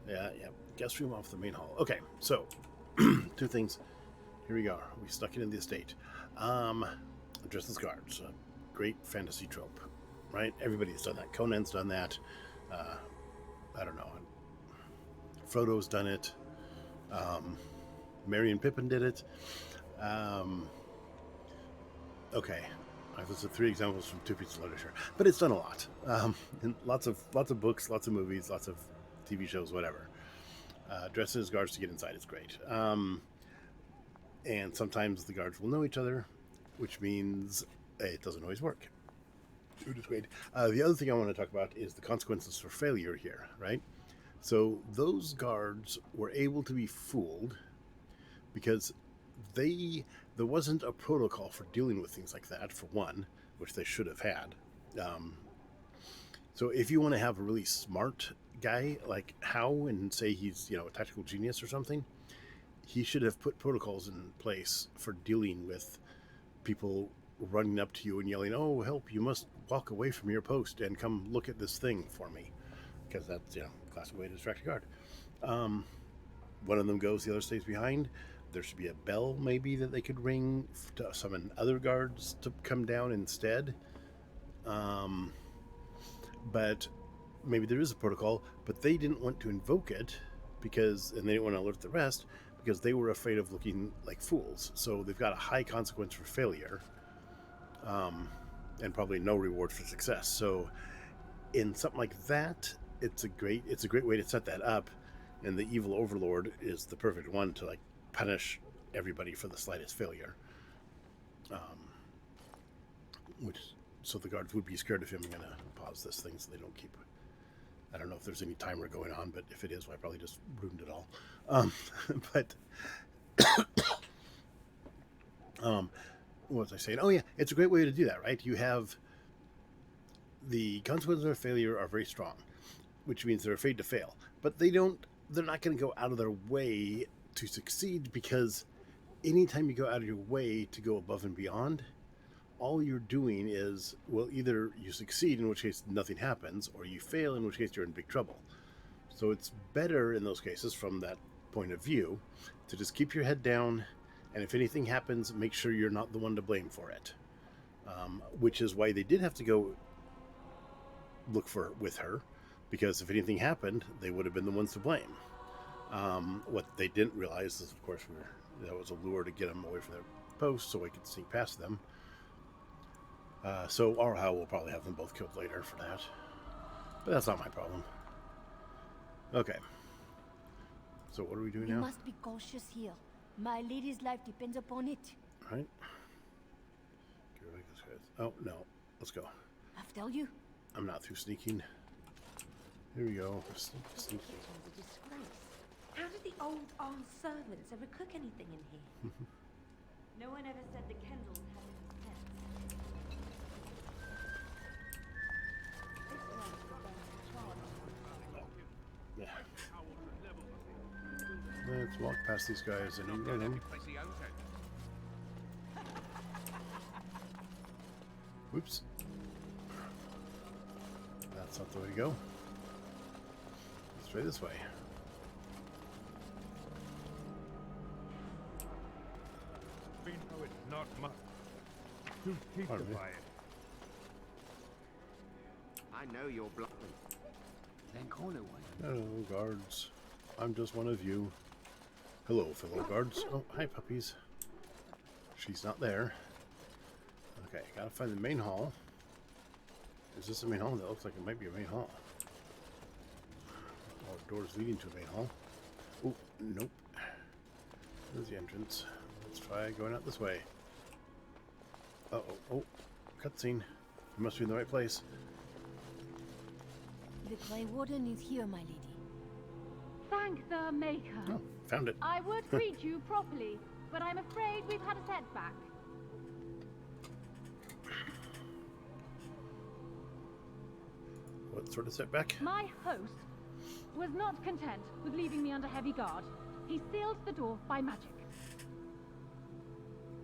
Yeah. Guest room off the main hall. Okay, so two things. Here we go. We snuck into the estate. Dressed as guards. Great fantasy trope, right? Everybody's done that. Conan's done that. I don't know. Frodo's done it. Merry and Pippin did it. Okay. Those are 3 examples from 2 pieces of literature, but it's done a lot. And lots of books, lots of movies, lots of TV shows, whatever. Dressed as guards to get inside is great. And sometimes the guards will know each other, which means it doesn't always work. Which is great. The other thing I want to talk about is the consequences for failure here, right? So those guards were able to be fooled because there wasn't a protocol for dealing with things like that, for one, which they should have had. So if you want to have a really smart guy like Howe and say he's, a tactical genius or something, he should have put protocols in place for dealing with people running up to you and yelling, "Oh, help, you must walk away from your post and come look at this thing for me." Because that's, classic way to distract a guard. One of them goes, the other stays behind. There should be a bell, maybe, that they could ring to summon other guards to come down instead. But maybe there is a protocol, but they didn't want to invoke it and they didn't want to alert the rest because they were afraid of looking like fools. So they've got a high consequence for failure, and probably no reward for success. So in something like that, it's a great way to set that up, and the evil overlord is the perfect one to punish everybody for the slightest failure. So the guards would be scared of him. I'm going to pause this thing so they don't keep... I don't know if there's any timer going on, but if it is, I probably just ruined it all. But what was I saying? Oh yeah, it's a great way to do that, right? You have the consequences of failure are very strong, which means they're afraid to fail. But they're not going to go out of their way to succeed, because anytime you go out of your way to go above and beyond, all you're doing is, well, either you succeed, in which case nothing happens, or you fail, in which case you're in big trouble. So it's better in those cases, from that point of view, to just keep your head down, and if anything happens, make sure you're not the one to blame for it. Which is why they did have to go look with her, because if anything happened, they would have been the ones to blame. What they didn't realize is, of course, that was a lure to get them away from their post so we could sneak past them. So Arhau will probably have them both killed later for that. But that's not my problem. Okay. So what are we doing now? We must be cautious here. My lady's life depends upon it. Right. Oh, no. Let's go. After you. I'm not through sneaking. Here we go. Sneak, sneak. Kitchen's a disgrace. How did the old armed servants ever cook anything in here? No one ever said the Kendalls had any sense. Yeah. Let's walk past these guys and in. Whoops. That's not the way to go. Let's try this way. We know it's not much. Do keep Pardon me. quiet. I know you're bluffing. Then corner way. Hello, guards. I'm just one of you. Hello, fellow guards. Oh, hi, puppies. She's not there. Okay, gotta find the main hall. Is this the main hall? That looks like it might be a main hall. Or doors leading to a main hall. Oh, nope. There's the entrance. Let's try going out this way. Uh-oh. Oh, cutscene. You must be in the right place. The Grey Warden is here, my lady. Thank the Maker. Oh, found it. I would greet you properly, but I'm afraid we've had a setback. What sort of setback? My host was not content with leaving me under heavy guard. He sealed the door by magic.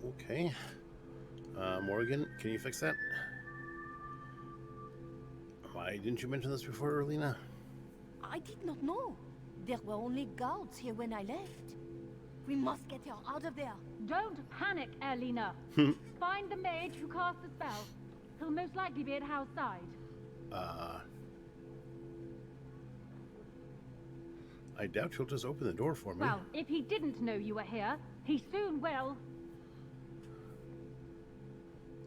Okay. Morrigan, can you fix that? Why didn't you mention this before, Erlina? I did not know. There were only guards here when I left. We must get her out of there. Don't panic, Erlina. Find the mage who cast the spell. He'll most likely be at Hal's side. I doubt she'll just open the door for me. Well, if he didn't know you were here, he soon will.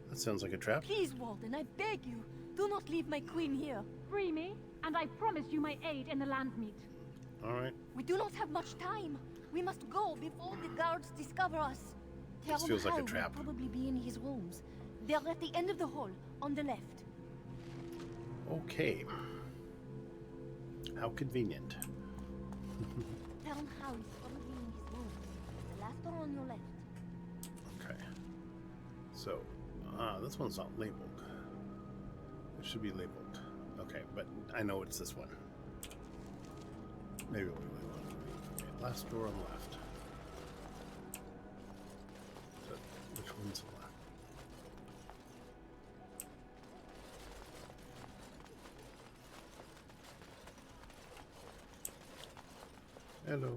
That sounds like a trap. Please, Warden, I beg you, do not leave my queen here. Free me, and I promise you my aid in the land meet. All right. We do not have much time. We must go before the guards discover us. This feels like a Hal trap. will probably be in his rooms. They're at the end of the hall, on the left. Okay. How convenient. Town Hal is probably in his rooms. The last door on your left. Okay. So, this one's not labeled. It should be labeled. Okay, but I know it's this one. Maybe it'll be labeled. Okay, last door on the left. So, which one's the left? Hello.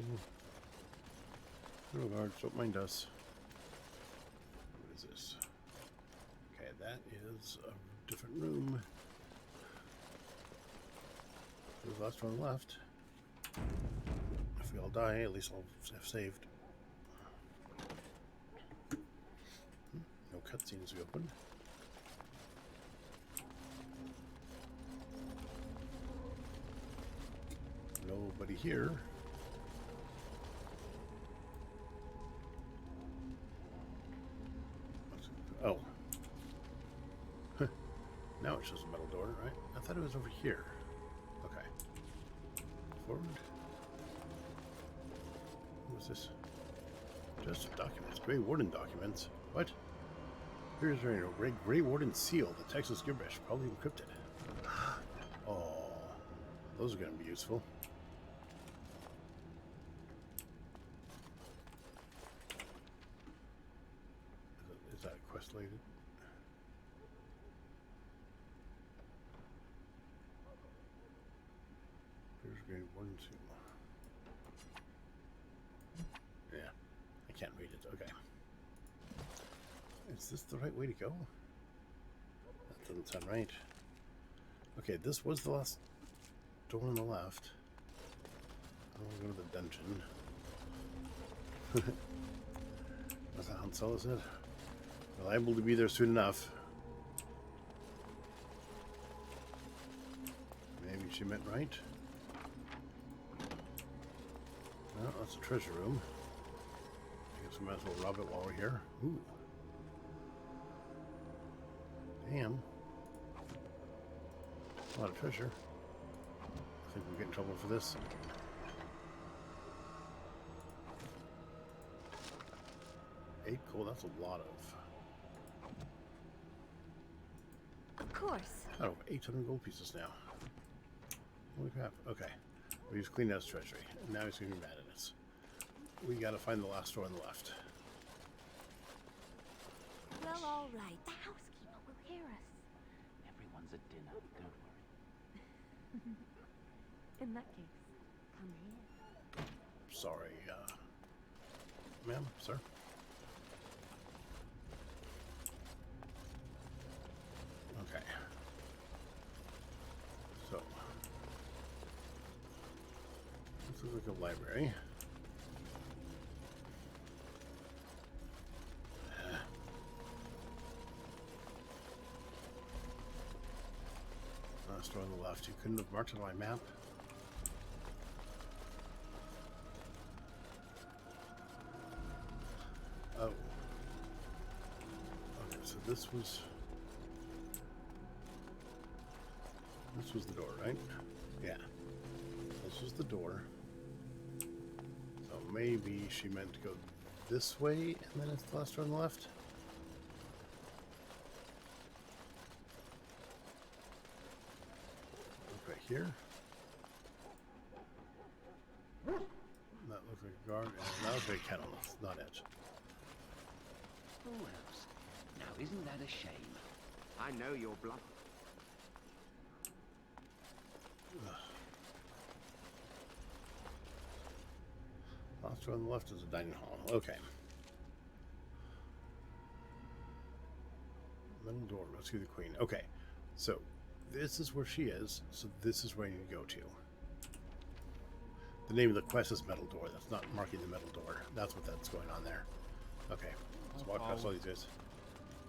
Hello, guards. Don't mind us. What is this? Okay, that is a different room. There's the last one left. If we all die, at least I'll have saved. No cutscenes we opened. Nobody here. Oh. Now it shows a metal door, right? I thought it was over here. Okay. Forward. What was this? Just documents. Grey Warden documents. What? Here's a Grey Warden seal. The text is gibberish. Probably encrypted. Oh. Those are going to be useful. Is that quest related? Here's Grey Warden seal. Yeah, I can't read it. Okay. Is this the right way to go? That doesn't sound right. Okay, this was the last door on the left. I want to go to the dungeon. That's how Hansel said. Reliable to be there soon enough. Maybe she meant right. Well, that's a treasure room. I guess we might as well rob it while we're here. Ooh. A lot of treasure. I think we'll get in trouble for this. Eight gold, that's a lot of. Of course. Oh, 800 gold pieces now. Holy crap. Okay. We just cleaned out his treasury. And now he's going to be mad at us. We got to find the last door on the left. Well, all right. The housekeeper will hear us. Everyone's at dinner, don't worry. In that case, come here. Sorry, ma'am, sir. Okay. So, this looks like a library. Last door on the left. You couldn't have marked it on my map. Oh. Okay, so this was the door, right? Yeah. This was the door. So maybe she meant to go this way, and then it's the last door on the left? Look right here. That looks like a guard, and that looks like a kennel. It's not it. Who else? Now, isn't that a shame? I know your bluff. Last door on the left is a dining hall. Okay. Middle door, rescue the queen. Okay, so this is where she is. So this is where you need to go to. The name of the quest is Metal Door. That's not marking the metal door. That's that's going on there. Okay, let's walk past all these guys.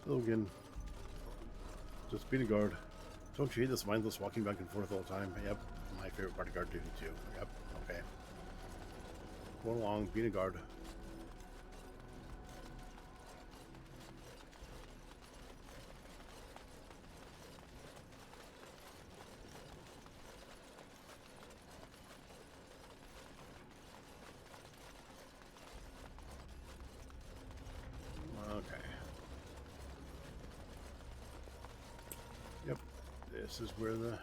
Logan, just be the guard. Don't you hate this mindless walking back and forth all the time? Yep, my favorite part of guard duty too. Yep, okay. Go along, be a guard. Okay. Yep, this is where the...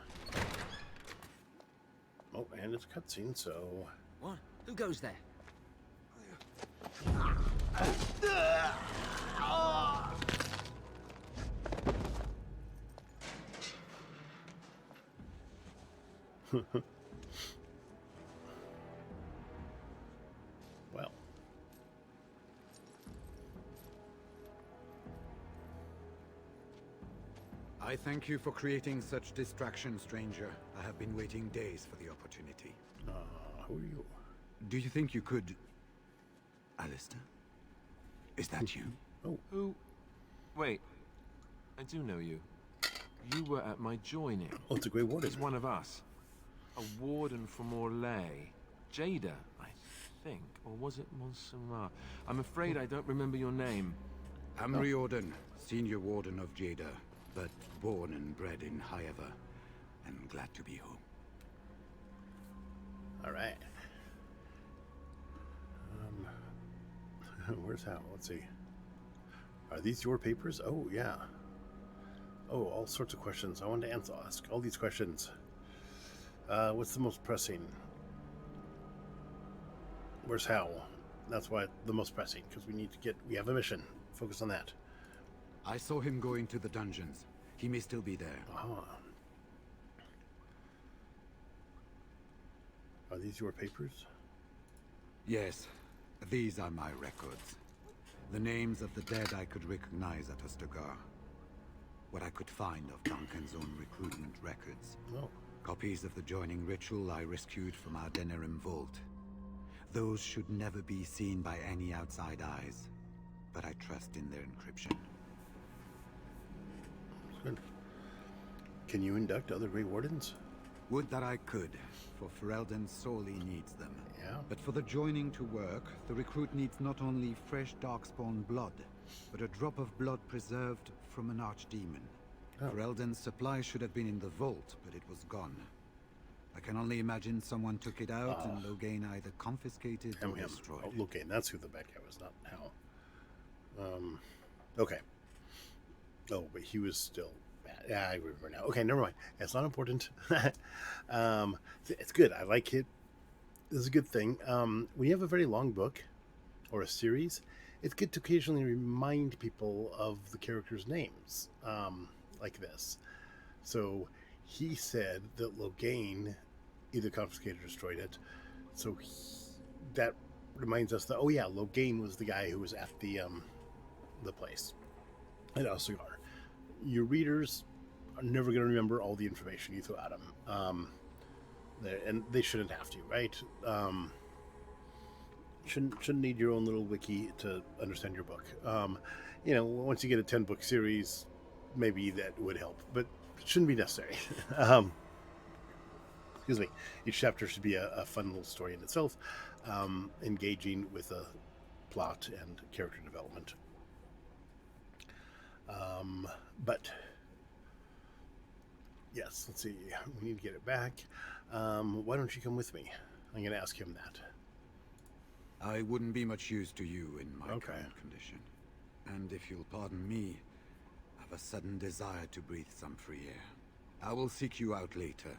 Oh, and it's a cutscene, so... What? Who goes there? Well. I thank you for creating such distraction, stranger. I have been waiting days for the opportunity. Who are you? Do you think you could... Alistair? Is that you? Oh. Who? Wait. I do know you. You were at my joining. Oh, it's a Grey Warden. He's one of us. A warden from Orlais. Jada, I think. Or was it Montserrat? I'm afraid I don't remember your name. I'm Riordan, senior warden of Jada, but born and bred in Highever. I'm glad to be home. All right. Where's Hal? Let's see. Are these your papers? Oh, yeah. Oh, all sorts of questions. I wanted to ask all these questions. What's the most pressing? Where's Hal? That's why the most pressing, because we have a mission. Focus on that. I saw him go into the dungeons. He may still be there. Are these your papers? Yes, these are my records. The names of the dead I could recognize at Ostagar. What I could find of Duncan's own recruitment records. Oh. Copies of the joining ritual I rescued from our Denerim vault. Those should never be seen by any outside eyes, but I trust in their encryption. Good. Can you induct other Grey Wardens? Would that I could, for Ferelden sorely needs them. Yeah. But for the joining to work, the recruit needs not only fresh Darkspawn blood, but a drop of blood preserved from an archdemon. Ferelden's supply should have been in the vault, but it was gone. I can only imagine someone took it out and Loghain either confiscated or destroyed. Oh, Loghain, that's who the bad guy was, not Hal. Okay. Oh, but he was still bad. Yeah, I remember now. Okay, never mind. It's not important. It's good. I like it. This is a good thing. When you have a very long book or a series, it's good to occasionally remind people of the characters' names, like this. So he said that Loghain either confiscated or destroyed it. So that reminds us that, oh yeah, Loghain was the guy who was at the place at Ostagar. Your readers are never going to remember all the information you throw at them. And they shouldn't have to, right? Shouldn't need your own little wiki to understand your book. Once you get a 10-book series, maybe that would help, but it shouldn't be necessary. Excuse me. Each chapter should be a fun little story in itself, engaging with a plot and character development. But yes, let's see. We need to get it back. Why don't you come with me? I'm going to ask him that. I wouldn't be much use to you in my current condition. And if you'll pardon me, I have a sudden desire to breathe some free air. I will seek you out later,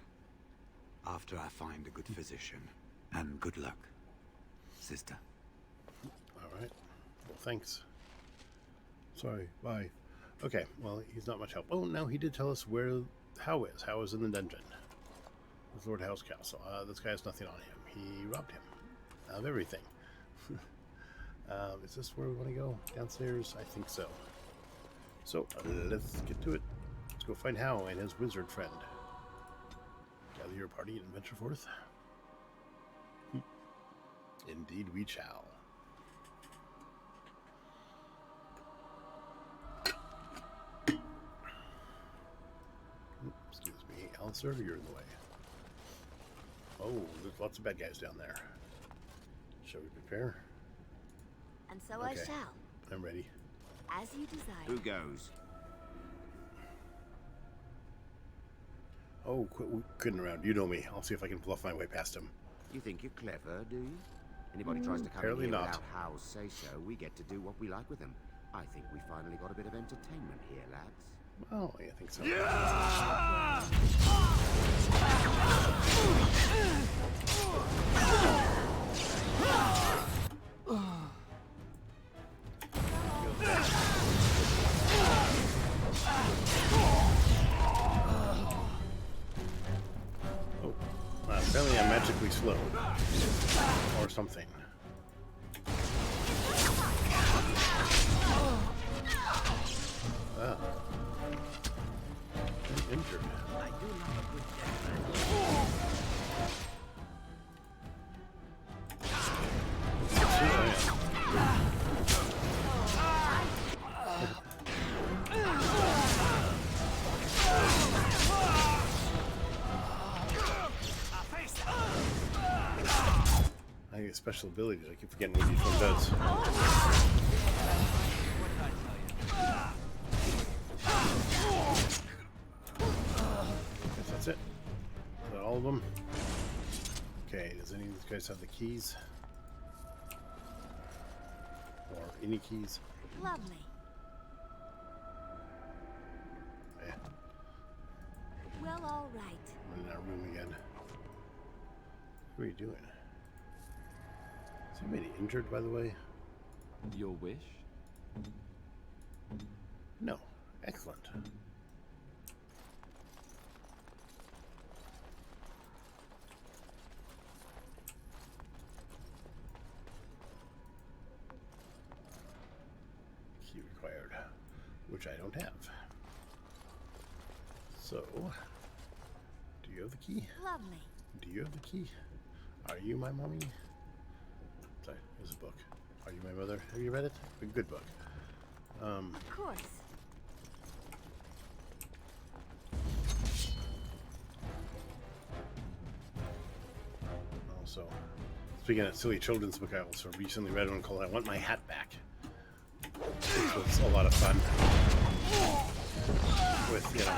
after I find a good physician. And good luck, sister. All right. Well, thanks. Sorry. Bye. Okay. Well, he's not much help. Oh, no, he did tell us where Howe is. Howe is in the dungeon. With Lord Howe's castle. This guy has nothing on him. He robbed him of everything. Is this where we want to go? Downstairs? I think so. So, let's get to it. Let's go find Howe and his wizard friend. Gather your party and venture forth. Indeed we shall. Excuse me, Alistair, you're in the way. Oh, there's lots of bad guys down there. Shall we prepare? And so I shall. I'm ready. As you desire. Who goes? Oh, quit kidding around. You know me. I'll see if I can bluff my way past him. You think you're clever, do you? Anybody tries to come in apparently here not. without Howe's say-so, we get to do what we like with them. I think we finally got a bit of entertainment here, lads. Oh, I think so. Apparently I'm magically slow. Or something. Ah. I'm injured. I do love a good death. I get special abilities. I keep forgetting what each one does. Guess that's it. Is that all of them? Okay, does any of these guys have the keys? Or any keys? Lovely. Yeah. Well, all right. I'm in our room again. What are you doing? Is anybody injured, by the way? Your wish? No. Excellent. Key required, which I don't have. So, do you have the key? Lovely. Do you have the key? Are you my mommy? Sorry, here's a book. Are you my mother? Have you read it? A good book. Of course. Also, speaking of silly children's book, I also recently read one called I Want My Hat Back. Which was a lot of fun. with, you know,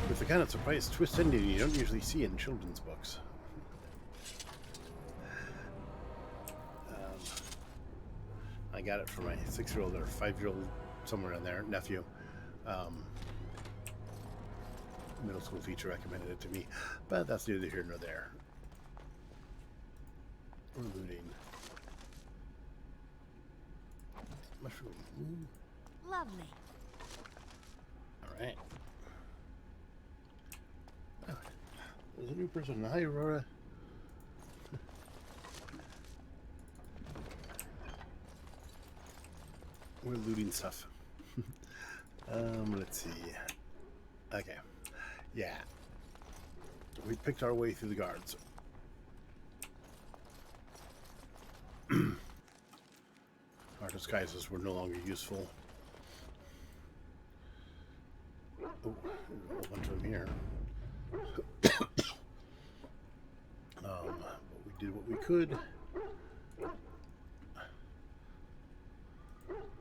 with the kind of surprise twist ending you don't usually see in children's books. I got it for my 6-year-old or 5-year-old, somewhere in there, nephew. Middle school teacher recommended it to me, but that's neither here nor there. We're looting. Mushroom. Ooh. Lovely. Alright. Oh, there's a new person. Hi, Aurora. We're looting stuff. Let's see. Okay. Yeah. We picked our way through the guards. Our disguises were no longer useful. Oh, there's a whole bunch of them here. But we did what we could.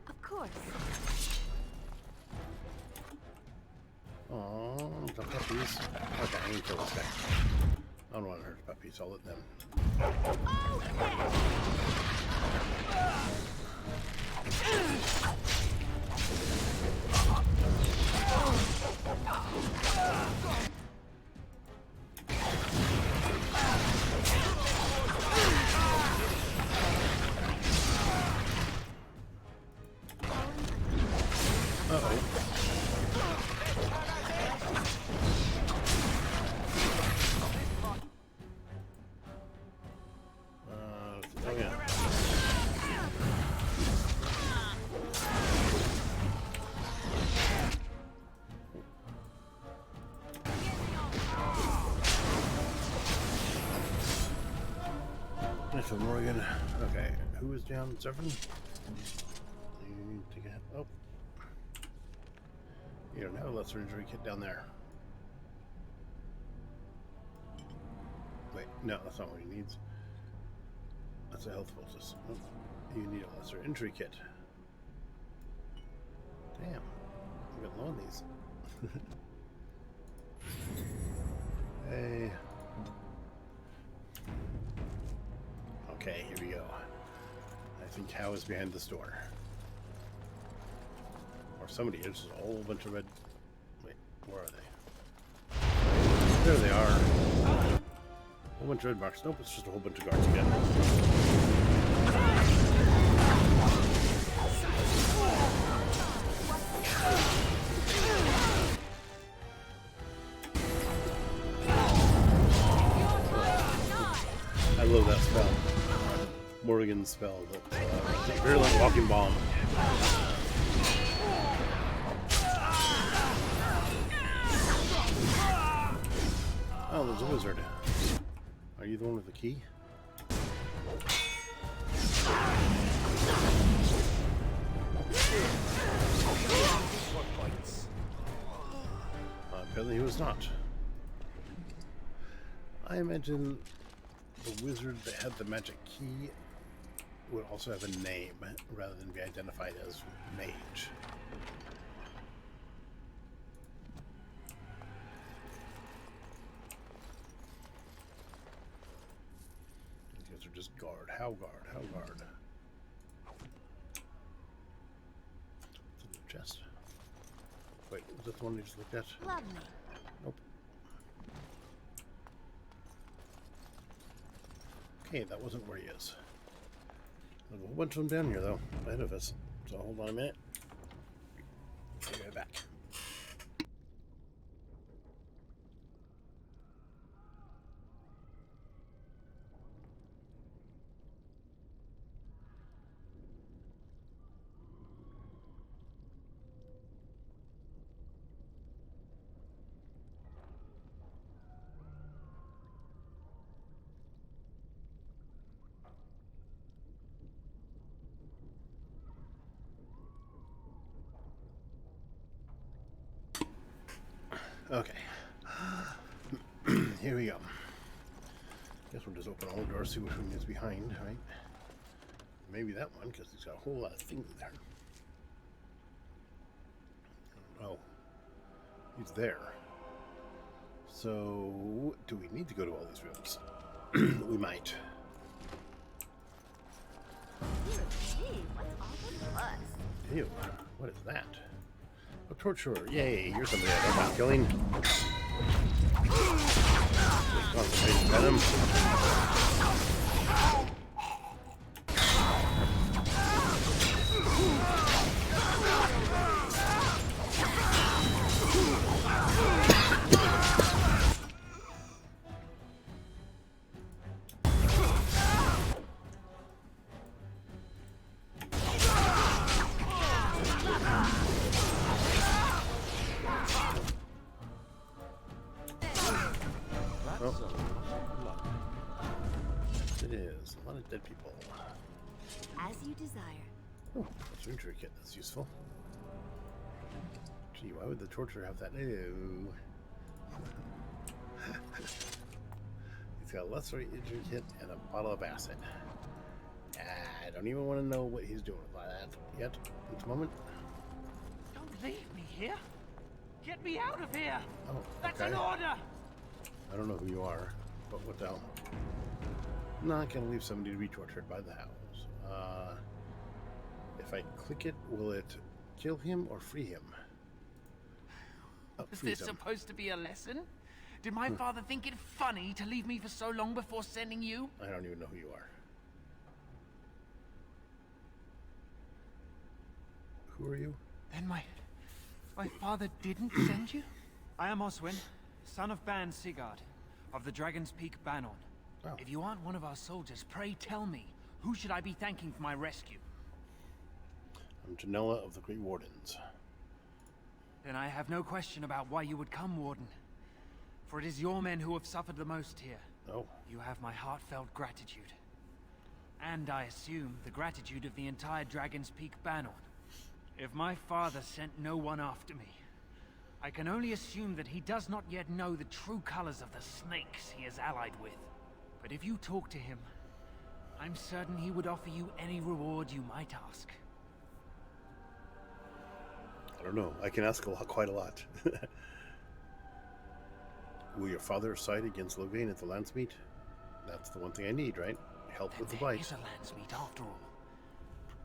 Of course. Oh, the puppies. Okay, I need to kill this guy. I don't want to hurt puppies. I'll let them. Morgan. Okay, who is down? Zevran? You need to get. Oh. You don't have a lesser injury kit down there. Wait, no, that's not what he needs. That's a health poultice. Oh, you need a lesser injury kit. Damn. I'm getting low on these. Hey. Okay, here we go. I think Hao is behind this door. Or somebody is. There's a whole bunch of red... Wait, where are they? There they are. A whole bunch of red marks. Nope, it's just a whole bunch of guards again. I love that spell. Morrigan's spell, that virulent walking bomb. Oh, there's a wizard. Are you the one with the key? Apparently he was not. I imagine the wizard that had the magic key would also have a name rather than be identified as mage. These guys are just guard. How guard? How guard? It's in the chest. Wait, was that the one you just looked at? Lovely. Nope. Okay, that wasn't where he is. There's a whole bunch of them down here, though, ahead of us. So hold on a minute. I'll be right back. Okay. Here we go. Guess we'll just open all the doors, see which one is behind, right? Maybe that one, because it's got a whole lot of things there. He's there. So, do we need to go to all these rooms? We might. Ew, what is that? A torturer. Yay, you're somebody I don't mind killing. Concentrated venom. Dead people. As you desire. Oh, that's an injury kit. That's useful. Gee, why would the torturer have that? Ew. He's got a lesser injury kit and a bottle of acid. I don't even want to know what he's doing with that yet at the moment. Don't leave me here. Get me out of here. Oh, that's okay. an order. I don't know who you are, but what the hell? I'm not gonna leave somebody to be tortured by the house. If I click it, will it kill him or free him? Oh, Was this supposed to be a lesson? Did my father think it funny to leave me for so long before sending you? I don't even know who you are. Who are you? Then my father didn't send you? I am Oswin, son of Ban Sigurd, of the Dragon's Peak Banon. Oh. If you aren't one of our soldiers, pray tell me, who should I be thanking for my rescue? I'm Janella of the Great Wardens. Then I have no question about why you would come, Warden. For it is your men who have suffered the most here. Oh. You have my heartfelt gratitude. And I assume the gratitude of the entire Dragon's Peak Banon. If my father sent no one after me, I can only assume that he does not yet know the true colors of the snakes he is allied with. But if you talk to him, I'm certain he would offer you any reward you might ask. I don't know. I can ask quite a lot. Will your father side against Loghain at the Landsmeet? That's the one thing I need, right? Help with the There bite. is a Landsmeet after all.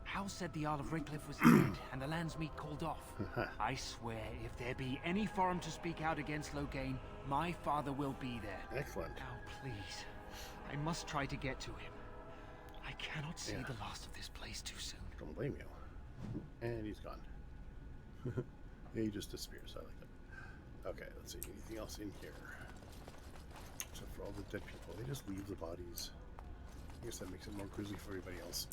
Hal said the Jarl of Redcliffe was dead, and the Landsmeet called off. I swear, if there be any forum to speak out against Loghain, my father will be there. Excellent. Now, please, I must try to get to him. I cannot see Yeah. the last of this place too soon. Don't blame you. And he's gone. Yeah, he just disappears. I like that. Okay, let's see. Anything else in here? Except for all the dead people. They just leave the bodies. I guess that makes it more grisly for everybody else.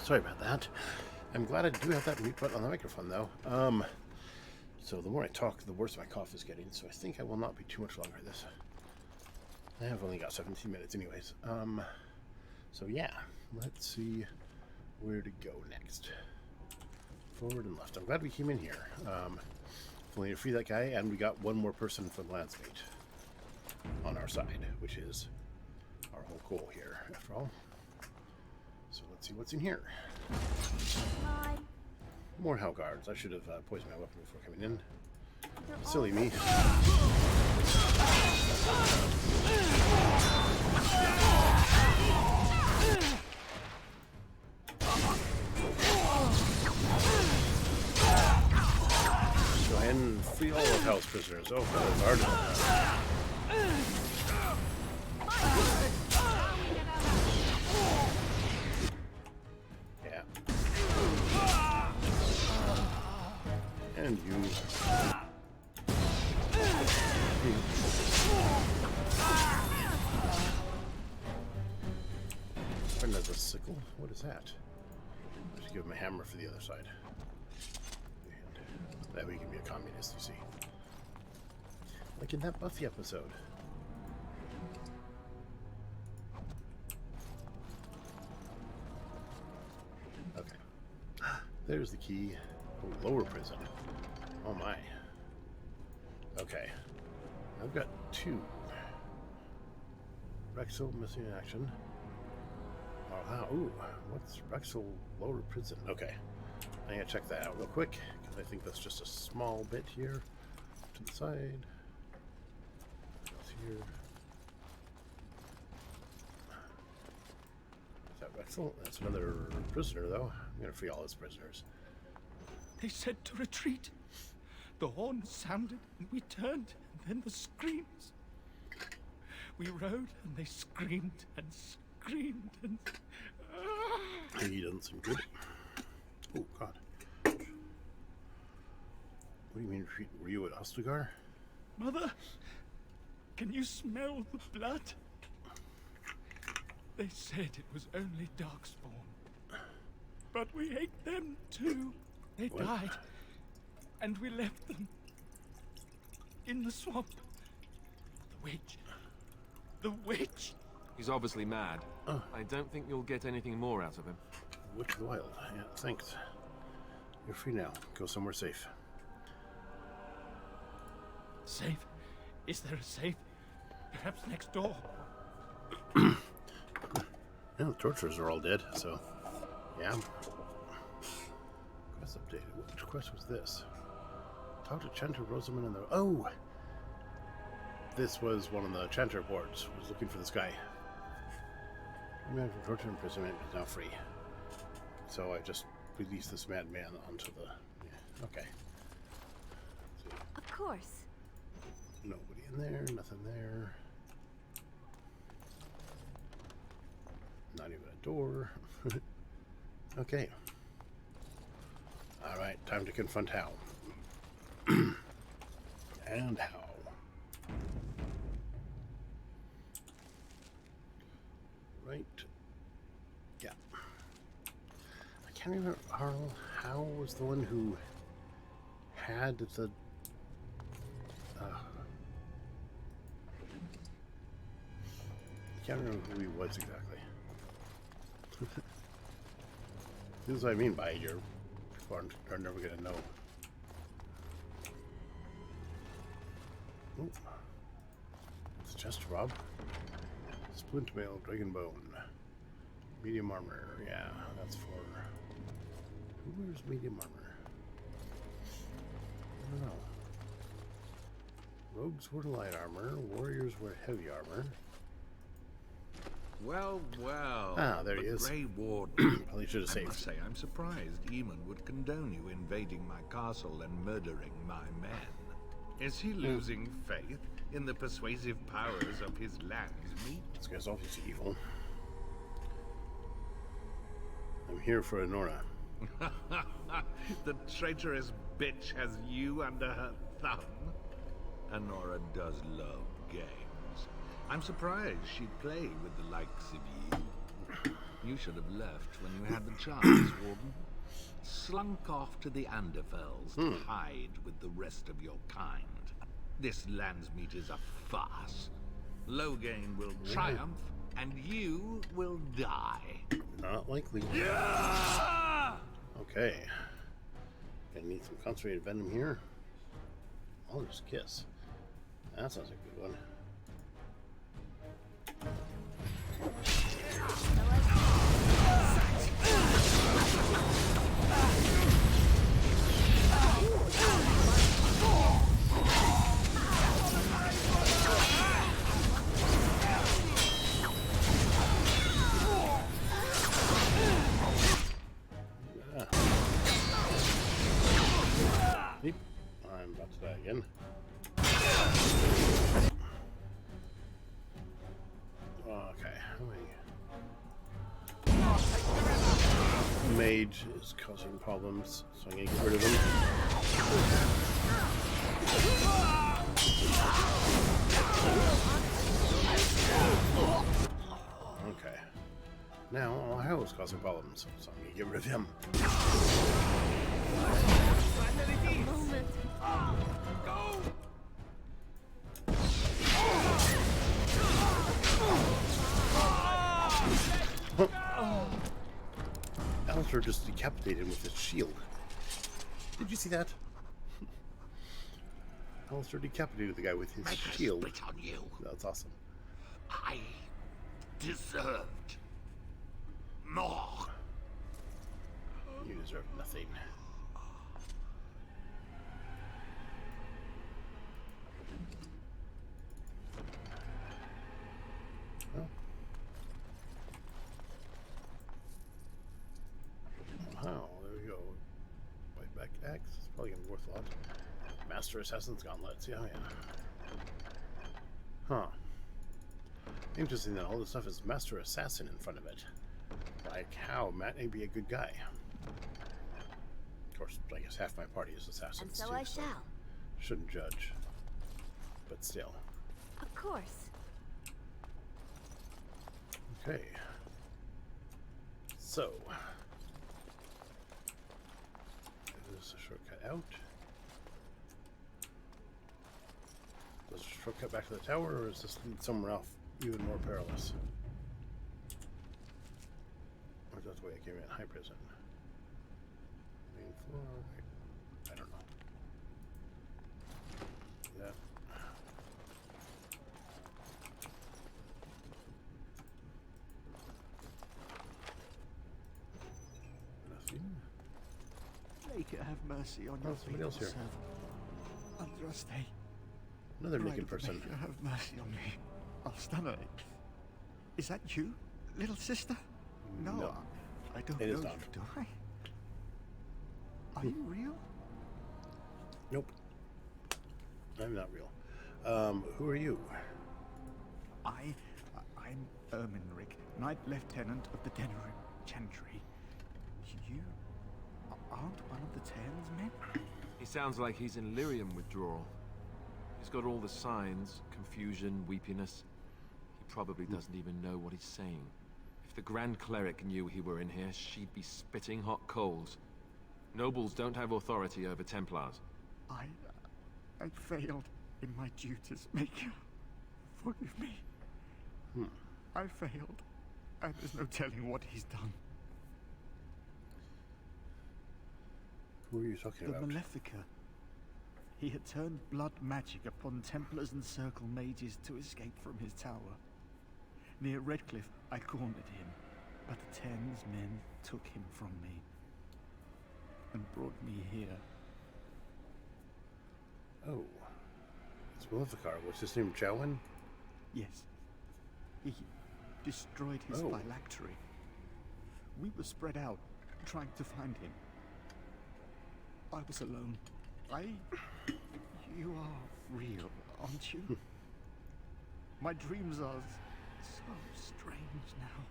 Sorry about that. I'm glad I do have that mute button on the microphone, though. So the more I talk, the worse my cough is getting. So I think I will not be too much longer at this. I have only got 17 minutes, anyways. So yeah, let's see where to go next. Forward and left. I'm glad we came in here. We need to free that guy, and we got one more person from Landsmeet on our side, which is our whole goal here, after all. So let's see what's in here. More Hellguards. I should have poisoned my weapon before coming in. Silly me. Go ahead and free all of Hell's prisoners. Oh, that was hard. And you. Another sickle. What is that? I should give him a hammer for the other side. That way he can be a communist, you see. Like in that Buffy episode. Okay. There's the key. Oh, lower prison. Oh my. Okay. I've got 2. Rexel missing in action. Oh, wow. Ooh, what's Rexel lower prison? Okay. I gotta check that out real quick, because I think that's just a small bit here to the side. What's here? Is that Rexel? That's another prisoner, though. I'm gonna free all his prisoners. They said to retreat. The horn sounded, and we turned, and then the screams. We rode, and they screamed and screamed and... He doesn't seem good. Oh, God. What do you mean, were you at Ostagar? Mother, can you smell the blood? They said it was only Darkspawn. But we ate them too. They died. And we left them in the swamp. The witch. The witch! He's obviously mad. I don't think you'll get anything more out of him. Witch of the Wild. Yeah, thanks. You're free now. Go somewhere safe. Safe? Is there a safe? Perhaps next door? Yeah, the torturers are all dead, so... Yeah. Quest updated. Which quest was this? Talk to Chanter, Rosamund, and the... Oh! This was one of the Chanter boards. I was looking for this guy. The man from torture imprisonment is now free. So I just released this madman onto the... Yeah, okay. Of course. Nobody in there, nothing there. Not even a door. Okay. Alright, time to confront Hal. And Hal. Right. Yeah. I can't remember. Hal was the one who had the... I can't remember who he was exactly. This is what I mean by you're never gonna know. Ooh. It's just Rob. Splint mail, dragon bone, medium armor. Yeah, that's for. Who wears medium armor? I don't know. Rogues wear light armor. Warriors wear heavy armor. Well, well. Ah, there he is. Grey Warden. Probably should have saved. I must say, I'm surprised Eamon would condone you invading my castle and murdering my men. Is he losing faith in the persuasive powers of his land's meat? This guy's obviously evil. I'm here for Enora. The traitorous bitch has you under her thumb. Enora does love games. I'm surprised she'd play with the likes of you. You should have left when you had the chance, Warden. Slunk off to the Anderfells to hide with the rest of your kind. This Landsmeet is a farce. Loghain will triumph, and you will die. Not likely. Yeah! Okay. Gonna need some concentrated venom here. I'll just kiss. That sounds like a good one. Yep. I'm about to die again. Okay, how many? Mage mage is causing problems, so I'm gonna get rid of him. Okay. Now Ohio is causing problems, so I'm gonna get rid of him. A moment. Go! Alistair just decapitated him with his shield. Did you see that? Alistair decapitated the guy with his shield. Spit on you. That's awesome. I deserved more. You deserve nothing. Oh, there we go. White back axe. It's probably gonna be worth a lot. Master Assassin's Gauntlets. Yeah, yeah. Huh. Interesting that all this stuff is Master Assassin in front of it. Like, how? Matt may be a good guy. Of course, I guess half my party is assassins. And so too, I shall. Shouldn't judge. But still. Of course. Okay. So. Is a shortcut out? Does a shortcut back to the tower, or is this lead somewhere else even more perilous? Or is that the way I came in? High prison. Main floor. Wait. I don't know. That. Nothing. Make it have mercy on Oh, your somebody else here. servant. Andraste. Another Bride naked of the person. Maker, have mercy on me. Alstana. Is that you, little sister? No. I don't It know is you, not. do I? Are you real? Nope. I'm not real. Who are you? I'm Erminric, Knight Lieutenant of the Denerim Chantry. You aren't one of the Tail's men? He sounds like he's in lyrium withdrawal. He's got all the signs, confusion, weepiness. He probably doesn't even know what he's saying. If the Grand Cleric knew he were in here, she'd be spitting hot coals. Nobles don't have authority over Templars. I failed in my duties, Maker. Forgive me. I failed, and there's no telling what he's done. Who are you talking about? The Malefica. He had turned blood magic upon Templars and Circle Mages to escape from his tower. Near Redcliffe, I cornered him, but the Ten's men took him from me and brought me here. Oh. It's Maleficar. What's his name? Jowan? Yes. He destroyed his Oh. phylactery. We were spread out, trying to find him. I was alone. You are real, aren't you? My dreams are so strange now.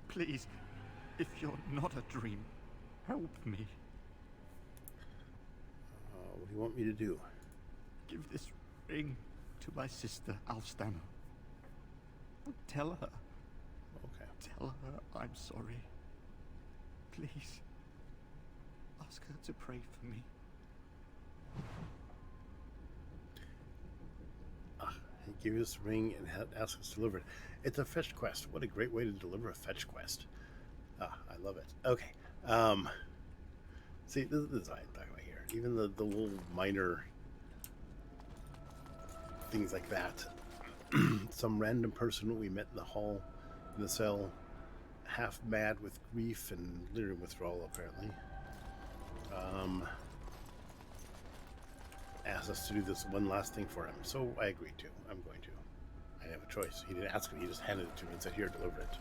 Please, if you're not a dream, help me. What do you want me to do? Give this ring to my sister, Alstana. Tell her. Okay. Tell her I'm sorry. Please. Ask her to pray for me. He gave us a ring and asked us to deliver it. It's a fetch quest. What a great way to deliver a fetch quest. I love it. Okay. See, this is what I'm talking about here. Even the little minor things like that. Some random person we met in the hall, in the cell, half mad with grief and lyrium withdrawal, apparently. Asked us to do this one last thing for him, so I agreed to. I'm going to. I didn't have a choice. He didn't ask me, he just handed it to me and said, here, deliver it.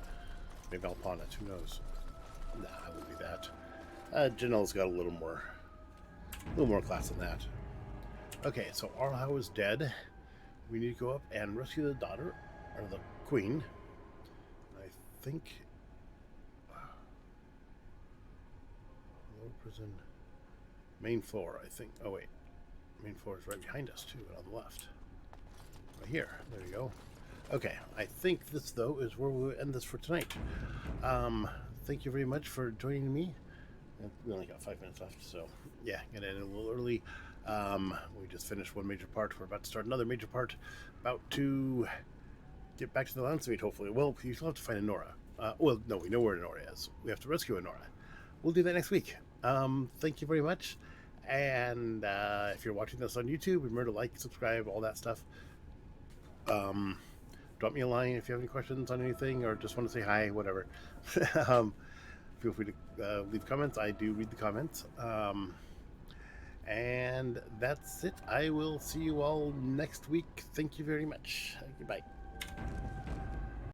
Maybe I'll pawn it, who knows? Nah, I won't do that. Janelle's got a little more class than that. Okay, so Arlhau is dead. We need to go up and rescue the daughter, or the queen. I think prison. Main floor, I think. Oh, wait. Main floor is right behind us, too, on the left. Right here. There you go. Okay, I think this, though, is where we'll end this for tonight. Thank you very much for joining me. We only got 5 minutes left, so yeah, get in a little early. We just finished one major part. We're about to start another major part. About to get back to the Land Suite, hopefully. Well, you still have to find Enora. Well, no, we know where Enora is. We have to rescue Enora. We'll do that next week. Thank you very much. And if you're watching this on YouTube, remember to like, subscribe, all that stuff. Drop me a line if you have any questions on anything or just want to say hi, whatever. Feel free to leave comments. I do read the comments. And that's it. I will see you all next week. Thank you very much. Goodbye.